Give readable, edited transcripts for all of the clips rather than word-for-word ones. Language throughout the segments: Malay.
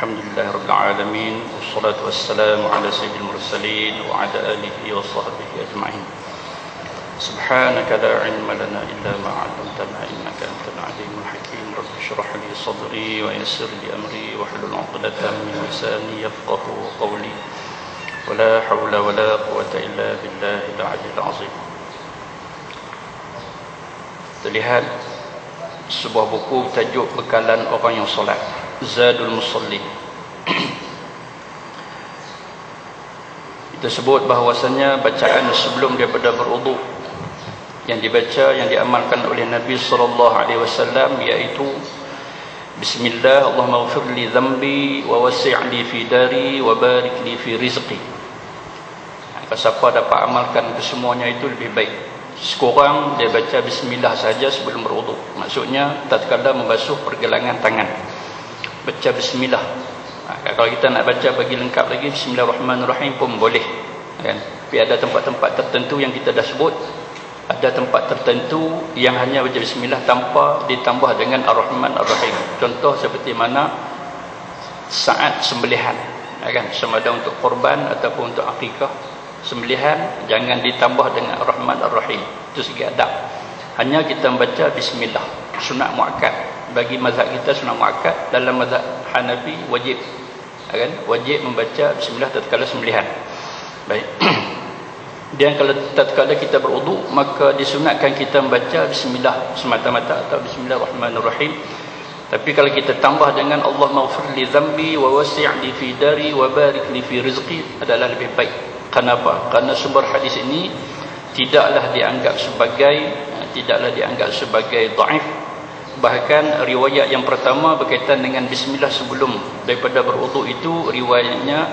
Alhamdulillah Rabbil Alamin. Wassalatu wassalamu ala sayyidil mursalin wa ala alihi wa sahbihi ajma'in. Subhanaka la ilma lana illa ma 'allamtana innaka antal alimul hakim. Rabbi shrah li sadri wa yassir li amri wa hlul 'uqdatam min lisani yafqahu qawli. Wa la hawla wa la quwwata illa billahil 'aliyyil 'azim. Terlihat sebuah buku tajuk Bekalan Orang yang Solat, Zadul Musalli. Kita sebut bahawasanya bacaan sebelum daripada berwudu yang dibaca, yang diamalkan oleh Nabi SAW, iaitu Bismillah, Allahumma ghfir li dhanbi wa wasi' li fi dari wa barik li fi rizqi. Kalau siapa dapat amalkan kesemuanya itu lebih baik. Sekurang dia baca Bismillah saja sebelum berwudu. Maksudnya tatkala membasuh pergelangan tangan, baca Bismillah. Kalau kita nak baca bagi lengkap lagi, Bismillahirrahmanirrahim pun boleh, kan? Tapi ada tempat-tempat tertentu yang kita dah sebut. Ada tempat tertentu yang hanya baca Bismillah tanpa ditambah dengan Ar-Rahman Ar-Rahim. Contoh seperti mana saat sembelihan, kan? Sama ada untuk korban ataupun untuk akikah, sembelihan jangan ditambah dengan Ar-Rahman Ar-Rahim. Itu segi adab. Hanya kita membaca Bismillah, sunat muakkad. Bagi mazhab kita sunat muakkad, dalam mazhab Hanafi wajib, kan? Wajib membaca Bismillah tatkala sembelihan. Baik. Dan kalau tatkala kita berwudu, maka disunatkan kita membaca Bismillah semata-mata atau Bismillahirrahmanirrahim. Tapi kalau kita tambah dengan Allahumma ghfir li dhanbi wa wasi' li fi dari wa barik li fi rizqi adalah lebih baik. Kenapa? Kerana sumber hadis ini tidaklah dianggap sebagai dhaif. Bahkan riwayat yang pertama berkaitan dengan Bismillah sebelum daripada berwudu itu riwayatnya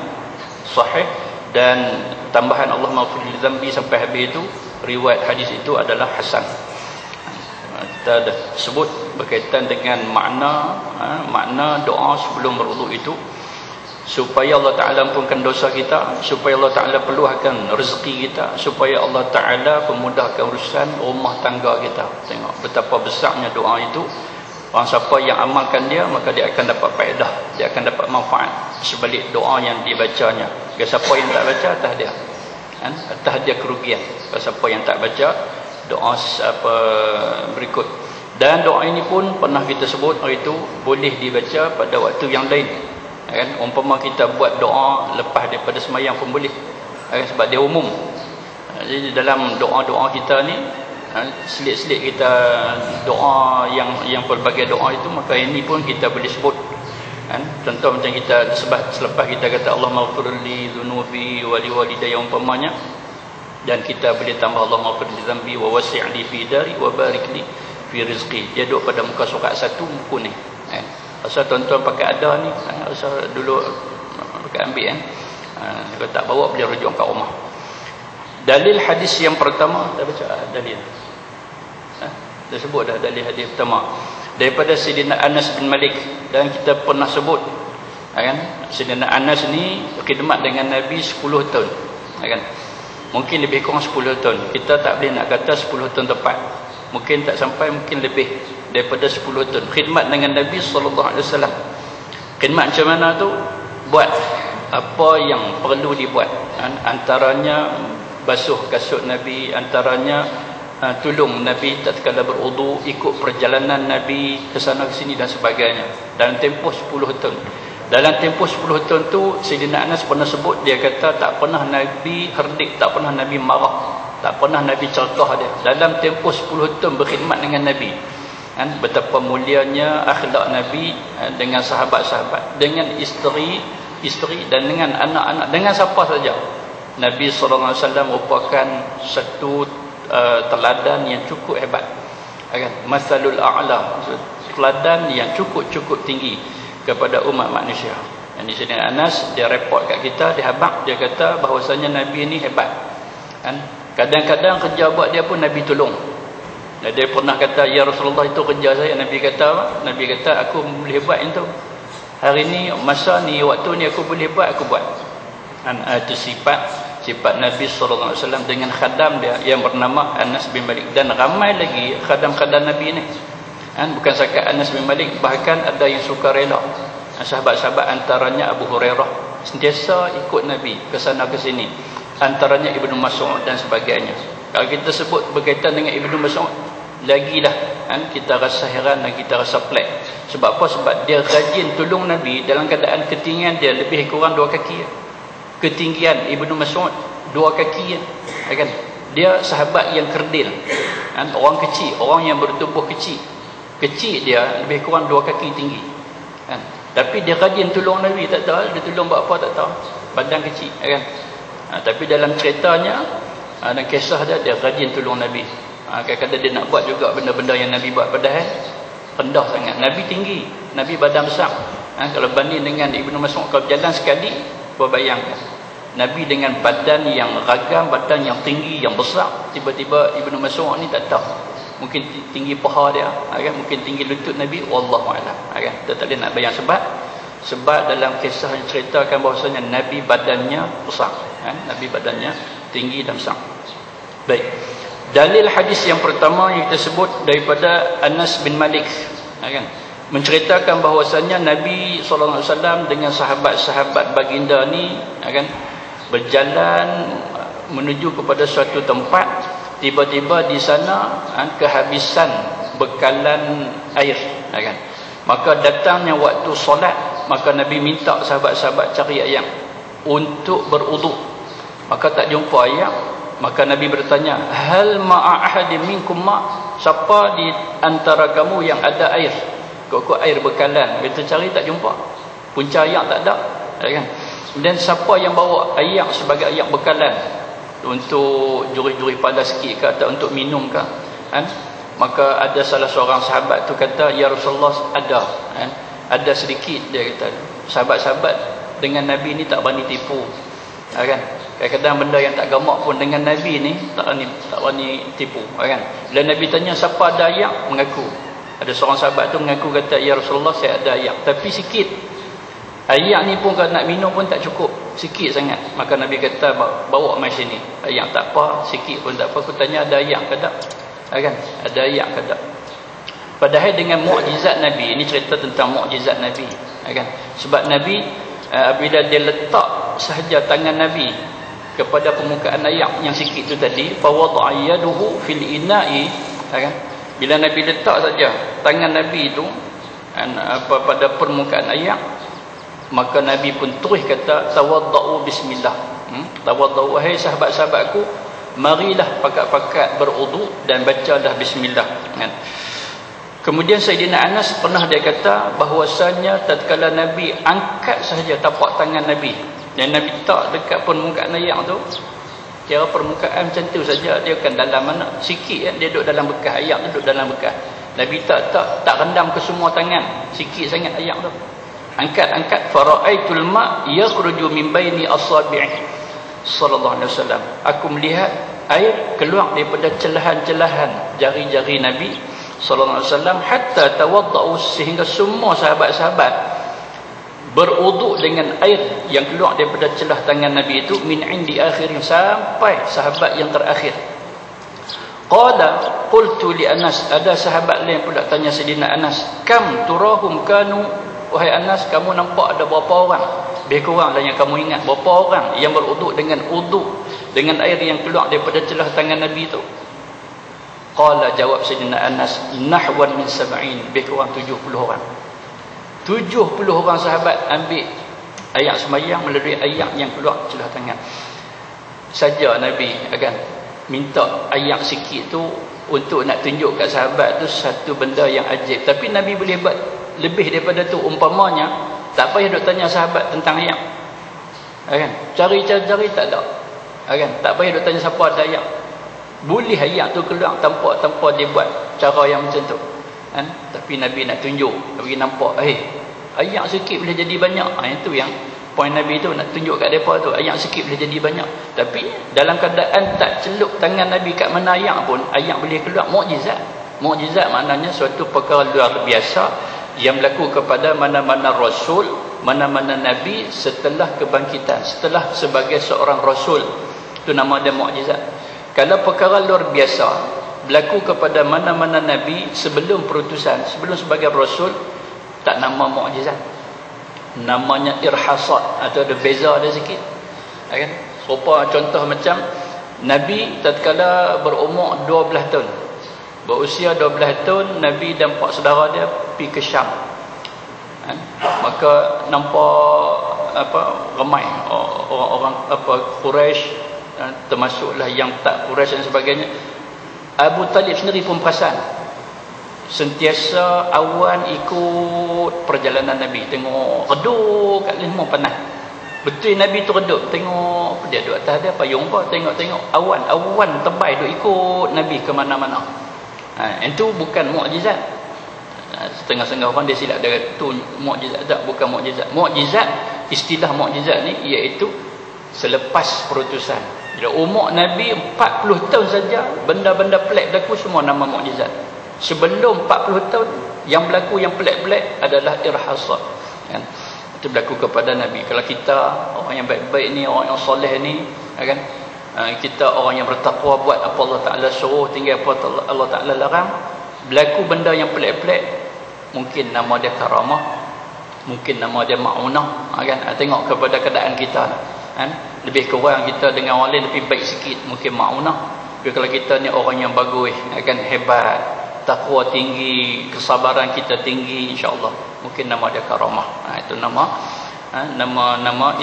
sahih, dan tambahan Allahumma ghfir li dhanbi sampai habis itu riwayat hadis itu adalah hasan. Kita dah sebut berkaitan dengan makna doa sebelum berwudu itu, supaya Allah Ta'ala ampunkan dosa kita, supaya Allah Ta'ala peluahkan rezeki kita, supaya Allah Ta'ala pemudahkan urusan rumah tangga kita. Tengok betapa besarnya doa itu. Orang siapa yang amalkan dia, maka dia akan dapat faedah, dia akan dapat manfaat sebalik doa yang dibacanya. Siapa yang tak baca, atas dia, kan? Atas dia kerugian. Siapa yang tak baca doa berikut. Dan doa ini pun pernah kita sebut hari itu boleh dibaca pada waktu yang lain, kan? Umpama kita buat doa lepas daripada sembahyang pun boleh, kan? Sebab dia umum. Jadi dalam doa-doa kita ni, selit-selit kita doa yang pelbagai doa itu, maka ini pun kita boleh sebut, kan? Contoh macam kita selepas kita kata Allahumma ghfir li dhunubi wa li walidayya umpamanya, dan kita boleh tambah Allahumma ghfir li dhanbi wa wasi' li fi dari wa barik li fi rizqi. Dia duduk pada muka surat 1 buku ni, kan? Asal tuan-tuan pakai ada ni, asal dulu pakai ambil, kan? Kalau tak bawa boleh rujuk kat rumah. Dalil hadis yang pertama, dah baca dalil. Dah sebut dah dalil hadis pertama daripada Sayyidina Anas bin Malik, dan kita pernah sebut, kan? Sayyidina Anas ni khidmat dengan Nabi 10 tahun, kan? Mungkin lebih kurang 10 tahun. Kita tak boleh nak kata 10 tahun tepat. Mungkin tak sampai, mungkin lebih daripada 10 tahun khidmat dengan Nabi SAW. Khidmat macam mana tu? Buat apa yang perlu dibuat, kan? Antaranya basuh kasut Nabi, antaranya tolong Nabi tatkala berwudu, ikut perjalanan Nabi ke sana ke sini dan sebagainya, dalam tempoh 10 tahun. Dalam tempoh 10 tahun tu Sayyidina Anas pernah sebut, dia kata tak pernah Nabi herdik, tak pernah Nabi marah, tak pernah Nabi cerkah dia dalam tempoh 10 tahun berkhidmat dengan Nabi, kan? Betapa mulianya akhlak Nabi dengan sahabat-sahabat, dengan isteri dan dengan anak-anak, dengan siapa saja. Nabi SAW merupakan satu teladan yang cukup hebat, kan? Masalul a'la, teladan yang cukup tinggi kepada umat manusia. Dan di sini Anas dia report kat kita, dia habaq, dia kata bahawasanya Nabi ni hebat, kan? Kadang-kadang kerja buat dia pun Nabi tolong. Dan dia pernah kata, ya Rasulullah, itu kerja saya. Nabi kata apa? Nabi kata, aku boleh buat itu. Hari ni, masa ni, waktu ni aku boleh buat, aku buat. Dan itu sifat Nabi SAW dengan khadam dia yang bernama Anas bin Malik. Dan ramai lagi khadam-khadam Nabi ni, kan? Bukan sahaja Anas bin Malik, bahkan ada yang suka rela, Sahabat-sahabat antaranya Abu Hurairah sentiasa ikut Nabi ke sana ke sini, antaranya Ibnu Mas'ud dan sebagainya. Kalau kita sebut berkaitan dengan Ibnu Mas'ud, lagilah kita rasa heran dan kita rasa pelik. Sebab apa? Sebab dia rajin tolong Nabi dalam keadaan ketinggian dia lebih kurang 2 kaki. Ketinggian Ibnu Mas'ud 2 kaki kan. Dia sahabat yang kerdil, orang kecil, orang yang bertubuh kecil. Kecil dia lebih kurang 2 kaki tinggi kan. Tapi dia rajin tolong Nabi, tak tahu dia tolong buat apa tak tahu, badan kecil kan. Tapi dalam ceritanya dan kisah dia rajin tolong Nabi. Kadang-kadang dia nak buat juga benda-benda yang Nabi buat, padahal rendah sangat. Nabi tinggi, Nabi badan besar. Kalau banding dengan Ibnu Mas'ud, kalau berjalan sekali, bayangkan Nabi dengan badan yang ragam, badan yang tinggi, yang besar, tiba-tiba Ibnu Mas'ud ni tak tahu, mungkin tinggi paha dia kan, mungkin tinggi lutut Nabi, wallahu a'lam kan. Kita tak boleh nak bayang sebab dalam kisah yang ceritakan bahawasanya Nabi badannya besar kan? Nabi badannya tinggi dan besar. Baik, dalil hadis yang pertama yang kita sebut daripada Anas bin Malik kan, menceritakan bahawasanya Nabi SAW dengan sahabat-sahabat baginda ni kan, berjalan menuju kepada suatu tempat. Tiba-tiba di sana kehabisan bekalan air kan. Maka datangnya waktu solat, maka Nabi minta sahabat-sahabat cari air untuk berwuduk. Maka tak jumpa air. Maka Nabi bertanya, hal ma'a ahadin minkum ma', siapa di antara kamu yang ada air? Kok air bekalan. Kita cari tak jumpa, punca air tak ada kan. Dan siapa yang bawa air sebagai air bekalan untuk juri-juri pada sikit ke, atau untuk minum ke kan? Maka ada salah seorang sahabat tu kata, ya Rasulullah, ada kan? Ada sedikit, dia kata. Sahabat-sahabat dengan Nabi ni tak berani tipu kan. Kadang-kadang benda yang tak gamak pun dengan Nabi ni tak berani tipu kan. Bila Nabi tanya siapa ada air, mengaku. Ada seorang sahabat tu mengaku, kata, ya Rasulullah, saya ada air, tapi sikit. Air ni pun kalau nak minum pun tak cukup, sikit sangat. Maka Nabi kata, bawa mai sini. Air tak apa, sikit pun tak apa. Aku tanya ada air ke tak kan? Ada air ke tak? Padahal dengan mukjizat Nabi, ini cerita tentang mukjizat Nabi kan? Sebab Nabi bila dia letak sahaja tangan Nabi kepada permukaan air yang sikit tu tadi, fa wada'a yaduhu fil ina'i kan? Bila Nabi letak saja tangan Nabi itu pada permukaan air, maka Nabi pun terus kata, tawadda'u bismillah. Tawadda'u, wahai sahabat-sahabatku, marilah pakat-pakat berwuduk dan bacalah bismillah kan. Kemudian Sayyidina Anas pernah dia kata bahawasanya tatkala Nabi angkat sahaja tapak tangan Nabi dan Nabi tak dekat permukaan air tu, kira permukaan macam tu saja, dia kan dalam mana sikit kan, dia duduk dalam bekas, air tu duduk dalam bekas. Nabi tak rendam ke semua tangan, sikit sangat air tu. Angkat fara'aitul ma' yakhruju min baini asabi'i sallallahu alaihi wasallam. Aku melihat air keluar daripada celahan-celahan jari-jari Nabi sallallahu alaihi wasallam, hatta tawadda'u, sehingga semua sahabat-sahabat berwuduk dengan air yang keluar daripada celah tangan Nabi itu, min indi akhirin, sampai sahabat yang terakhir. Qala qultu li Anas, ada sahabat lain pula tanya Sayyidina Anas, kam turahum kanu, wahai Anas, kamu nampak ada berapa orang? Lebih kurang lah yang kamu ingat, berapa orang yang berwuduk dengan air yang keluar daripada celah tangan Nabi itu? Qala, jawab Sayyidina Anas, nahwan min 70, lebih kurang 70 orang. 70 orang sahabat ambil air sembahyang melalui air yang keluar celah tangan. Saja Nabi akan minta air sikit tu untuk nak tunjuk kat sahabat tu satu benda yang ajaib. Tapi Nabi boleh buat lebih daripada tu. Umpamanya tak payah duk tanya sahabat tentang air kan? Cari-cari tak ada kan? Tak payah duk tanya siapa ada air. Boleh air tu keluar tanpa dia buat cara yang macam tu kan? Tapi Nabi nak tunjuk, bagi nampak air sikit boleh jadi banyak. Itu yang poin Nabi tu, nak tunjuk kat mereka tu, air sikit boleh jadi banyak. Tapi dalam keadaan tak celup tangan Nabi kat mana air pun, air boleh keluar. Mukjizat maknanya suatu perkara luar biasa yang berlaku kepada mana-mana Rasul, mana-mana Nabi setelah kebangkitan, setelah sebagai seorang Rasul. Itu nama dia mukjizat. Kalau perkara luar biasa berlaku kepada mana-mana Nabi sebelum perutusan, sebelum sebagai Rasul, tak nama mukjizat namanya irhasat, atau ada beza ada sikit, kan? Serupa contoh macam Nabi tatkala berumur 12 tahun, berusia 12 tahun, Nabi dan pak saudara dia pergi ke Syam, kan? Maka nampak ramai orang Quraisy, termasuklah yang tak Quraisy dan sebagainya. Abu Talib sendiri pun perasan, sentiasa awan ikut perjalanan Nabi, tengok redup kat lemah panas, betul Nabi tu redup, tengok apa dia duduk atas dia payung apa, tengok awan tebal duk ikut Nabi ke mana-mana. Itu bukan mukjizat. Setengah-setengah orang dia silap dia tu mukjizat, tak, bukan mukjizat. Mukjizat, istilah mukjizat ni iaitu selepas perutusan. Bila umur Nabi 40 tahun saja, benda-benda pelik berlaku, semua nama mukjizat. Sebelum 40 tahun, yang berlaku yang pelik-pelik adalah irhasat, kan? Itu berlaku kepada Nabi. Kalau kita orang yang baik-baik ni, orang yang soleh ni, kan, kita orang yang bertakwa, buat apa Allah Ta'ala suruh, tinggal apa Allah Ta'ala larang, berlaku benda yang pelik-pelik, mungkin nama dia karamah, mungkin nama dia ma'unah, kan? Tengok kepada keadaan kita, kan? Lebih kurang kita dengan orang lain lebih baik sikit, mungkin ma'unah. Tapi kalau kita ni orang yang bagus, kan, hebat, takwa tinggi, kesabaran kita tinggi, insya-Allah mungkin nama dia karamah. Itu nama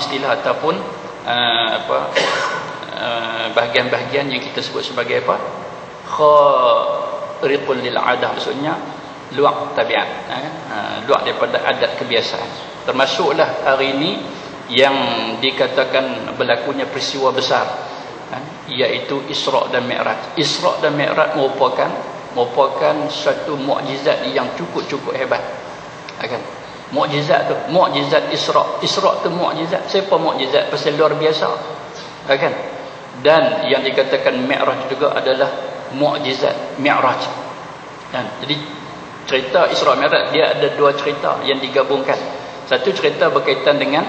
istilah ataupun bahagian-bahagian yang kita sebut sebagai apa? Khariqul lil adah, maksudnya luar tabiat, luar daripada adat kebiasaan. Termasuklah hari ini yang dikatakan berlakunya peristiwa besar, iaitu Isra' dan Mi'raj. Isra' dan Mi'raj merupakan satu mukjizat yang cukup hebat, kan? Mukjizat tu, mukjizat Isra' tu mukjizat. Siapa mukjizat? Pasal luar biasa, kan? Dan yang dikatakan Mi'raj juga adalah mukjizat Mi'raj, kan? Jadi cerita Isra' Mi'raj dia ada dua cerita yang digabungkan. Satu cerita berkaitan dengan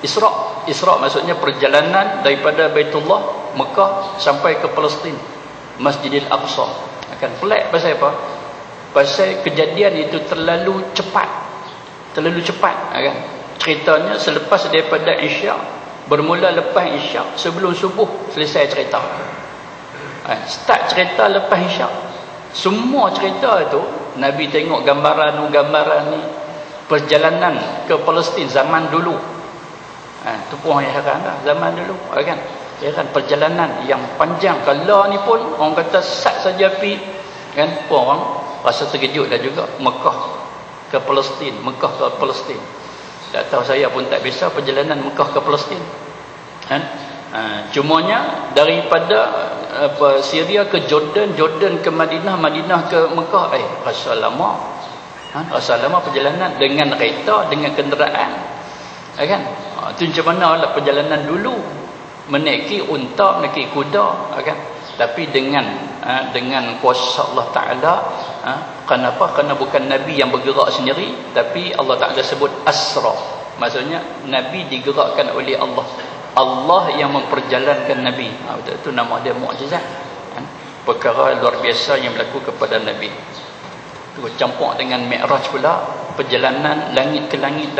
Isra' maksudnya perjalanan daripada Baitullah Mekah sampai ke Palestin, Masjidil Aqsa. Akan pelik pasal apa? Pasal kejadian itu terlalu cepat, kan? Ceritanya selepas daripada Isyak, bermula lepas Isyak, sebelum subuh selesai cerita. Start cerita lepas Isyak. Semua cerita itu Nabi tengok gambaran ni, perjalanan ke Palestin zaman dulu. Itu pun yang heran lah, zaman dulu, kan? Heran perjalanan yang panjang. Kalau ni pun orang kata sat saja pi, kan? Pun orang rasa terkejut dah juga. Mekah ke Palestin, tak tahu, saya pun tak biasa perjalanan Mekah ke Palestin, kan? Cumanya daripada Syria ke Jordan, Jordan ke Madinah, Madinah ke Mekah, rasa lama, perjalanan dengan kereta, dengan kenderaan, kan? Itu macam mana lah perjalanan dulu, menaiki unta, menaiki kuda, kan? Tapi dengan kuasa Allah Ta'ala. Kenapa? Kerana bukan Nabi yang bergerak sendiri, tapi Allah Ta'ala sebut asra, maksudnya Nabi digerakkan oleh Allah, Allah yang memperjalankan Nabi. Itu nama dia mukjizat, kan? Perkara luar biasa yang berlaku kepada Nabi. Itu campur dengan Mi'raj pula, perjalanan langit ke langit,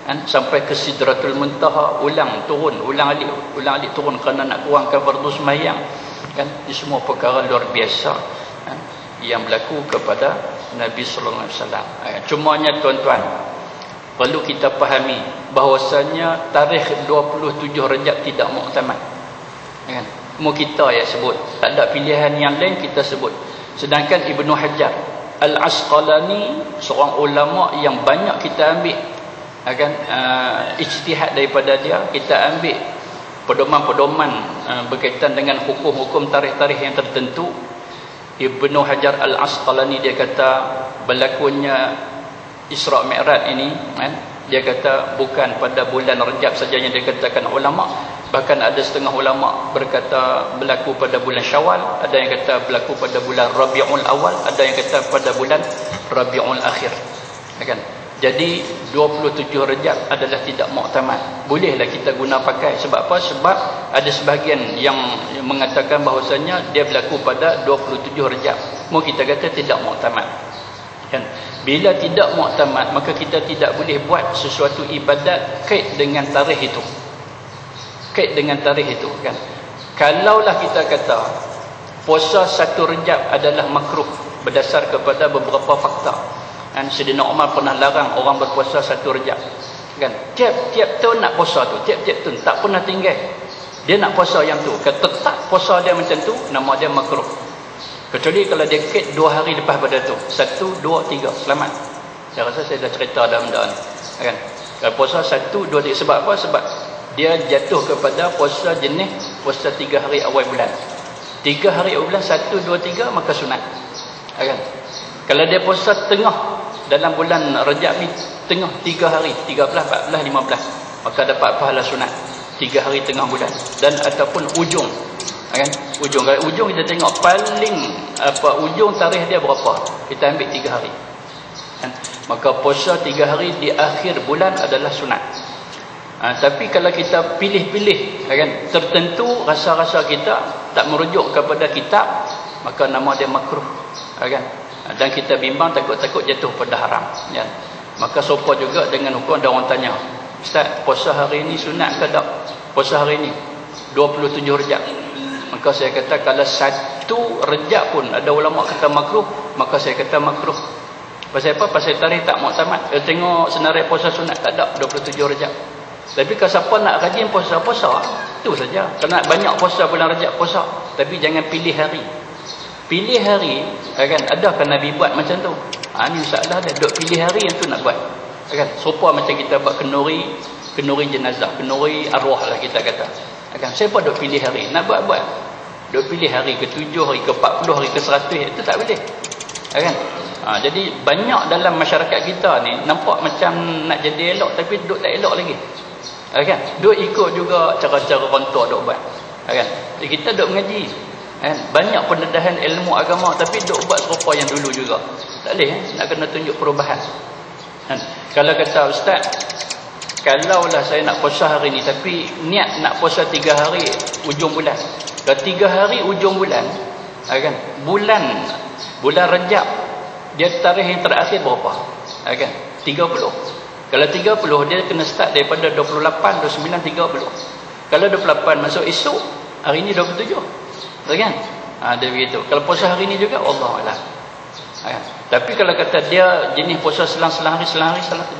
kan? Sampai ke Sidratul Muntaha, ulang alik turun kerana nak kurangkan fardu sembahyang, kan? Ini semua perkara luar biasa, kan? Yang berlaku kepada Nabi sallallahu alaihi wasallam. Cumanya tuan-tuan, perlu kita fahami bahawasanya tarikh 27 Rejab tidak muktamad, kan? Semua kita yang sebut, tak ada pilihan yang lain kita sebut. Sedangkan Ibnu Hajar Al-Asqalani, seorang ulama yang banyak kita ambil, kan, ijtihad daripada dia, kita ambil pedoman-pedoman berkaitan dengan hukum-hukum tarikh-tarikh yang tertentu. Ibnu Hajar Al-Asqalani dia kata berlakunya Isra' Mi'raj ini, kan, dia kata bukan pada bulan Rejab saja yang dikatakan ulama, bahkan ada setengah ulama berkata berlaku pada bulan Syawal, ada yang kata berlaku pada bulan Rabiul Awal, ada yang kata pada bulan Rabiul Akhir, kan? Jadi 27 Rejab adalah tidak muktamad. Bolehlah kita guna pakai. Sebab apa? Sebab ada sebahagian yang mengatakan bahawasanya dia berlaku pada 27 Rejab. Mau kita kata tidak muktamad. Kan? Bila tidak muktamad, maka kita tidak boleh buat sesuatu ibadat kait dengan tarikh itu. Kait dengan tarikh itu, kan. Kalaulah kita kata puasa 1 Rejab adalah makruh berdasar kepada beberapa fakta. Kan Sayyidina Umar pernah larang orang berpuasa 1 Rejab. Kan? Tiap-tiap tahun nak puasa tu, tiap-tiap tahun tak pernah tinggal. Dia nak puasa yang tu. Tetap puasa dia macam tu, nama dia makruh. Kecuali kalau dia kait 2 hari lepas pada tu. 1, 2, 3. Selamat. Saya rasa saya dah cerita dalam benda ni. Kan? Kalau puasa 1, 2, 3. Sebab apa? Sebab dia jatuh kepada puasa jenis puasa 3 hari awal bulan. 3 hari awal bulan, 1, 2, 3, maka sunat. Kan? Kalau dia puasa tengah dalam bulan Rejab ni, tengah 3 hari, 13, 14, 15, maka dapat pahala sunat. 3 hari tengah bulan. Dan ataupun ujung. Kan? Ujung. Kalau ujung kita tengok paling ujung tarikh dia berapa, kita ambil 3 hari. Kan? Maka puasa 3 hari di akhir bulan adalah sunat. Tapi kalau kita pilih-pilih, kan, tertentu rasa-rasa kita tak merujuk kepada kitab, maka nama dia makruh. Kan? Dan kita bimbang takut-takut jatuh pada haram. Kan? Maka sopa juga dengan hukum. Ada orang tanya, Ustaz, puasa hari ini sunat ke tak? Puasa hari ini 27 Rejab. Maka saya kata kalau 1 Rejab pun ada ulama kata makruh, maka saya kata makruh. Pasal apa? Pasal tarikh tak muktamad. Tengok senarai puasa sunat tak ada 27 Rejab. Tapi kalau siapa nak rajin puasa-puasa, tu saja. Kalau nak banyak puasa bulan Rejab, puasa. Tapi jangan pilih hari. Pilih hari, kan, adakah Nabi buat macam tu? Ni masalah dia. Duk pilih hari yang tu nak buat. Kan? Serupa macam kita buat kenduri jenazah, kenduri arwah lah kita kata. Kan? Siapa duk pilih hari? Nak buat. Duk pilih hari ke-7, hari ke-40, hari ke-100, itu tak boleh. Kan? Jadi banyak dalam masyarakat kita ni nampak macam nak jadi elok, tapi duk tak elok lagi. Kan? Duk ikut juga cara-cara rontok duk buat. Kan? Jadi kita duk mengaji. Kan? Banyak pendedahan ilmu agama, tapi duk buat serupa yang dulu juga. Tak boleh. Nak kena tunjuk perubahan. Kan? Kalau kata Ustaz, kalaulah saya nak puasa hari ni, tapi niat nak puasa 3 hari ujung bulan. Kalau 3 hari ujung bulan, kan, bulan Rejab, dia tarikh yang terakhir berapa? Kan? 30. Kalau 30, dia kena start daripada 28, 29, 30. Kalau 28 masuk esok, hari ni 27. Kan? Dia begitu. Kalau puasa hari ni juga, Allahuakbar. Kan? Tapi kalau kata dia jenis puasa selang-selang hari,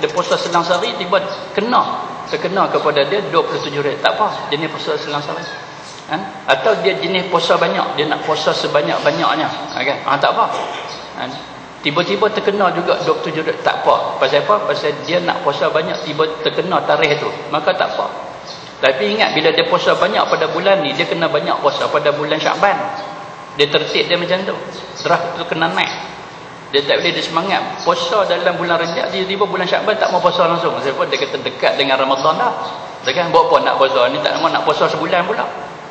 dia puasa selang sehari, tiba terkena kepada dia 27 hari, tak apa, jenis puasa selang sehari. Kan? Atau dia jenis puasa banyak, dia nak puasa sebanyak-banyaknya. Kan? Tak apa. Kan? Tiba-tiba terkena juga 27 hari, tak apa. Pasal apa? Pasal dia nak puasa banyak, tiba terkena tarikh tu, maka tak apa. Tapi ingat, bila dia puasa banyak pada bulan ni, dia kena banyak puasa pada bulan Syakban. Dia tertib dia macam tu. Draft tu kena naik. Dia tak boleh dia semangat puasa dalam bulan Rejab, tiba-tiba bulan Syakban tak mau puasa langsung. Sebab dia kata dekat dengan Ramadan dah. Dia kan buat apa nak puasa ni, tak mau nak puasa sebulan pula.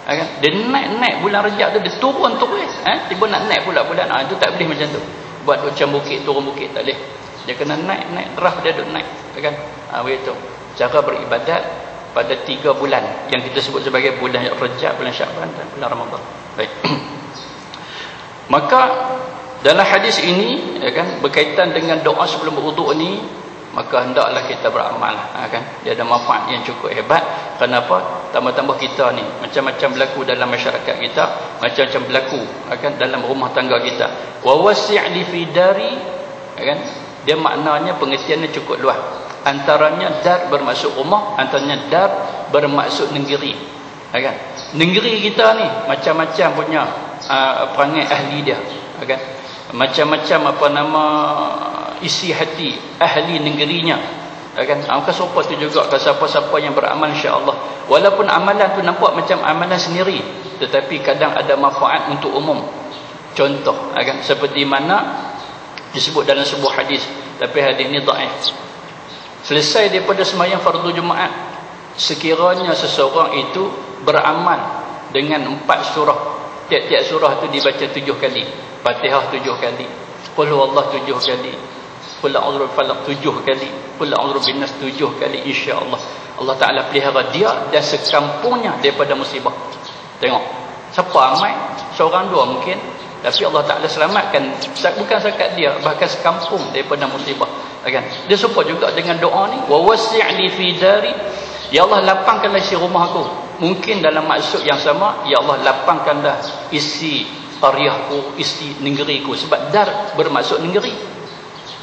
Kan? Dia naik bulan Rejab tu, dia turun terus. Tiba nak naik pula bulan. Itu tak boleh macam tu. Buat macam bukit, turun bukit, tak boleh. Dia kena naik draft dia duk naik. Kan? Begitu. Cara beribadat pada 3 bulan yang kita sebut sebagai bulan Rejab, bulan Syakban dan bulan Ramadan. Baik. Maka dalam hadis ini, kan, berkaitan dengan doa sebelum berwuduk ni, maka hendaklah kita beramal. Kan? Dia ada manfaat yang cukup hebat. Kenapa? Tambah-tambah kita ni macam-macam berlaku dalam masyarakat kita, macam-macam berlaku, kan, dalam rumah tangga kita. Wa wasi' li fi dari, kan? Dia maknanya pengertiannya cukup luas. Antaranya dar bermaksud rumah, antaranya dar bermaksud negeri. Kan? Negeri kita ni macam-macam punya perangai ahli dia. Kan? Macam-macam isi hati ahli negerinya. Kan? Maka siapa tu juga, kalau siapa-siapa yang beramal, insya-Allah, walaupun amalan tu nampak macam amalan sendiri, tetapi kadang ada manfaat untuk umum. Contoh, kan, seperti mana disebut dalam sebuah hadis, tapi hadis ni dhaif. Selesai daripada sembahyang fardu Jumaat, sekiranya seseorang itu beramal dengan 4 surah, tiap-tiap surah tu dibaca 7 kali, Fatihah 7 kali, Qul huwallahu 7 kali, Qul a'udzu birabbil falaq 7 kali, Qul a'udzu birabbin nas 7 kali, insya-Allah Allah Taala pelihara dia dan sekampungnya daripada musibah. Tengok, siapa amal? Seorang dua mungkin, Tapi Allah Ta'ala selamatkan bukan setakat dia, bahkan sekampung daripada musibah, kan? Dia support juga dengan doa ni, wa wasi'li fi dari, ya Allah lapangkanlah isi rumah aku. Mungkin dalam maksud yang sama, ya Allah lapangkanlah isi qaryahku, isi negeriku. Sebab dar bermaksud negeri.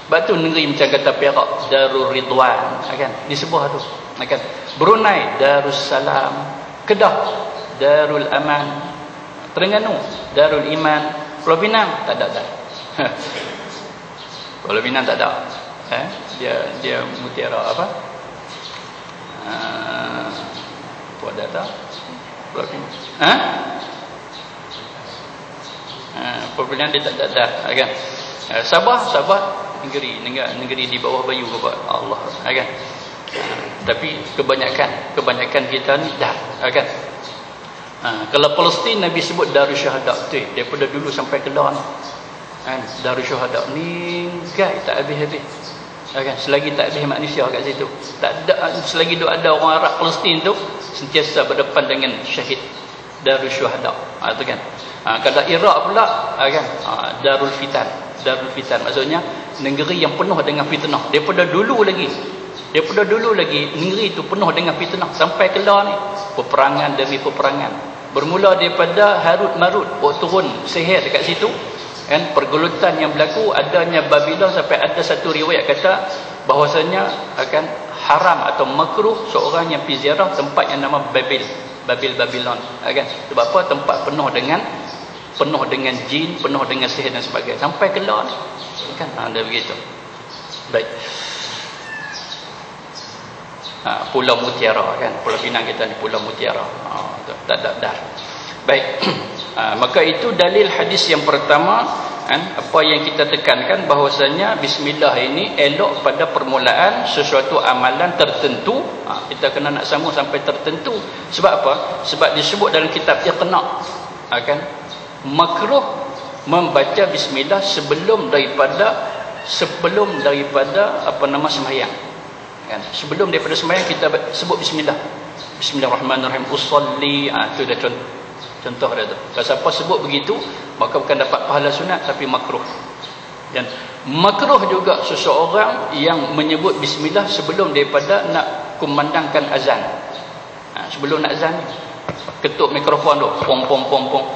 Sebab tu negeri macam kata Perak, Darul Ridwan, kan? Di sebuah tu, kan? Brunei, Darussalam. Kedah, Darul Aman. Terengganu, Darul Iman. Pulau Pinang, tak ada. Pulau Pinang tak ada. Dia mutiara apa? Pulau Data. Pulau Pinang. Pulau Pinang dia tak ada, kan? Sabah negeri di bawah bayu Bapak Allah, kan? Tapi kebanyakan kita ni dah, kan? Kalau Palestin Nabi sebut Darus Syuhada tu daripada dulu sampai Kedah ni, kan? Darus Syuhada ni tak habis-habis, kan? Selagi tak habis manusia kat situ, tak ada, selagi ada orang Arab Palestin tu sentiasa berdepan dengan syahid Darus Syuhada, tu kan? Kalau Iraq pula, kan? Darul Fitan. Maksudnya negeri yang penuh dengan fitnah. Daripada dulu lagi negeri itu penuh dengan fitnah sampai Kedah ni, peperangan demi peperangan. Bermula daripada Harut Marut, turun sihir dekat situ, kan? Pergulutan yang berlaku, adanya Babylon, sampai ada satu riwayat kata bahwasanya akan haram atau makruh seorang yang pergi ziarah tempat yang nama Babylon, kan? Sebab apa? Tempat penuh dengan jin, penuh dengan sihir dan sebagainya, sampai Kedah ni, kan? Ada begitu. Baik. Pulau Mutiara, kan? Pulau Pinang kita ni Pulau Mutiara. Tak ada. Baik. Maka itu dalil hadis yang pertama, kan? Apa yang kita tekankan bahwasanya bismillah ini elok pada permulaan sesuatu amalan tertentu. Kita kena nak sambung sampai tertentu. Sebab apa? Sebab disebut dalam kitab Iqna', kan? Makruh membaca bismillah sebelum daripada sembahyang, kan? Sebelum daripada sembahyang kita sebut bismillah. Bismillahirrahmanirrahim. Usolli, itu dah contoh dia tu. Kalau siapa sebut begitu, maka bukan dapat pahala sunat, tapi makruh. Dan makruh juga seseorang yang menyebut bismillah sebelum daripada nak kumandangkan azan. Sebelum nak azan, ketuk mikrofon tu, pom,